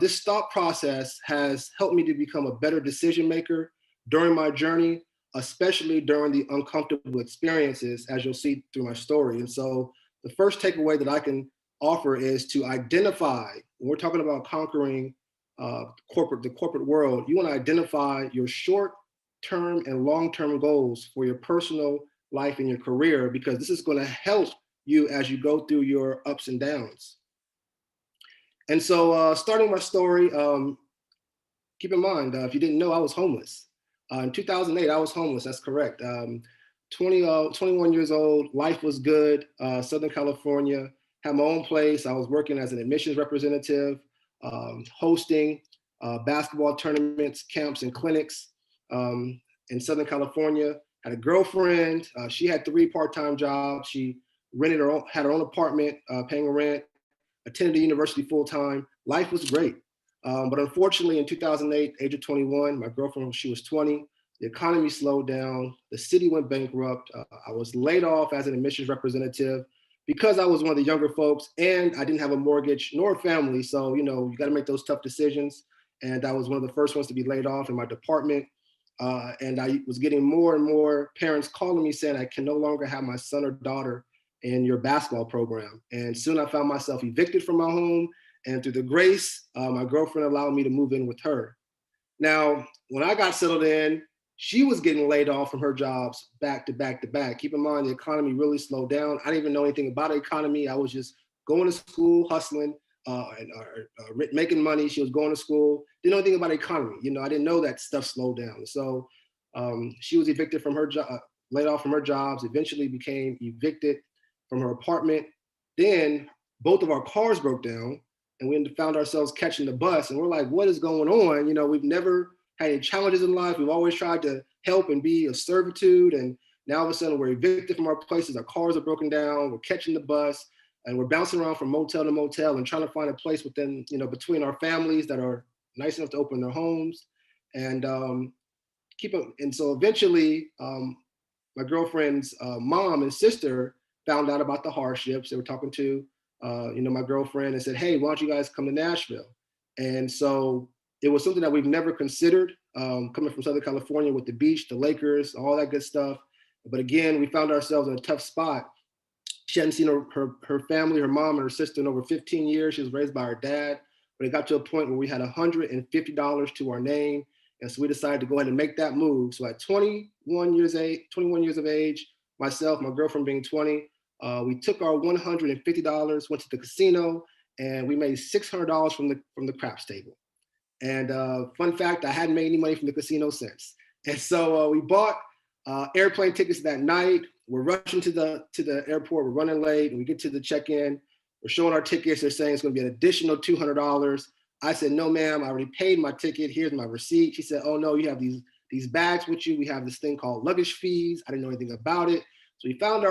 this thought process has helped me to become a better decision maker during my journey, especially during the uncomfortable experiences, as you'll see through my story. And so the first takeaway that I can offer is to identify, when we're talking about conquering the corporate world, you want to identify your short-term and long-term goals for your personal life and your career, because this is going to help you as you go through your ups and downs. And so starting my story, keep in mind, if you didn't know, I was homeless. In 2008, I was homeless, that's correct. 21 years old, life was good, Southern California, had my own place. I was working as an admissions representative, hosting basketball tournaments, camps, and clinics in Southern California. Had a girlfriend, she had 3 part-time jobs. She had her own apartment, paying rent, attended the university full-time. Life was great. But unfortunately in 2008, age of 21, my girlfriend, she was 20, the economy slowed down, the city went bankrupt. I was laid off as an admissions representative because I was one of the younger folks and I didn't have a mortgage nor a family. So, you know, you got to make those tough decisions. And I was one of the first ones to be laid off in my department. And I was getting more and more parents calling me saying I can no longer have my son or daughter in your basketball program. And soon I found myself evicted from my home, and through the grace, my girlfriend allowed me to move in with her. Now, when I got settled in, she was getting laid off from her jobs back to back to back. Keep in mind, the economy really slowed down. I didn't even know anything about the economy. I was just going to school, hustling, making money. She was going to school, didn't know anything about the economy. You know, I didn't know that stuff slowed down. So she was evicted from her job, laid off from her jobs, eventually became evicted from her apartment. Then both of our cars broke down and we found ourselves catching the bus, and we're like, what is going on? You know, we've never had any challenges in life. We've always tried to help and be of servitude. And now all of a sudden we're evicted from our places. Our cars are broken down. We're catching the bus and we're bouncing around from motel to motel and trying to find a place within, you know, between our families that are nice enough to open their homes and and so eventually my girlfriend's mom and sister found out about the hardships. They were talking to, my girlfriend and said, hey, why don't you guys come to Nashville? And so it was something that we've never considered, coming from Southern California with the beach, the Lakers, all that good stuff. But again, we found ourselves in a tough spot. She hadn't seen her family, her mom and her sister in over 15 years. She was raised by her dad. But it got to a point where we had $150 to our name. And so we decided to go ahead and make that move. So at 21 years of age, myself, my girlfriend being 20, we took our $150, went to the casino, and we made $600 from the craps table. And fun fact, I hadn't made any money from the casino since. And so we bought airplane tickets that night, we're rushing to the airport. We're running late, and we get to the check-in. We're showing our tickets. They're saying it's going to be an additional $200. I said, no, ma'am, I already paid my ticket. Here's my receipt. She said, oh, no, you have these bags with you. We have this thing called luggage fees. I didn't know anything about it. So we found our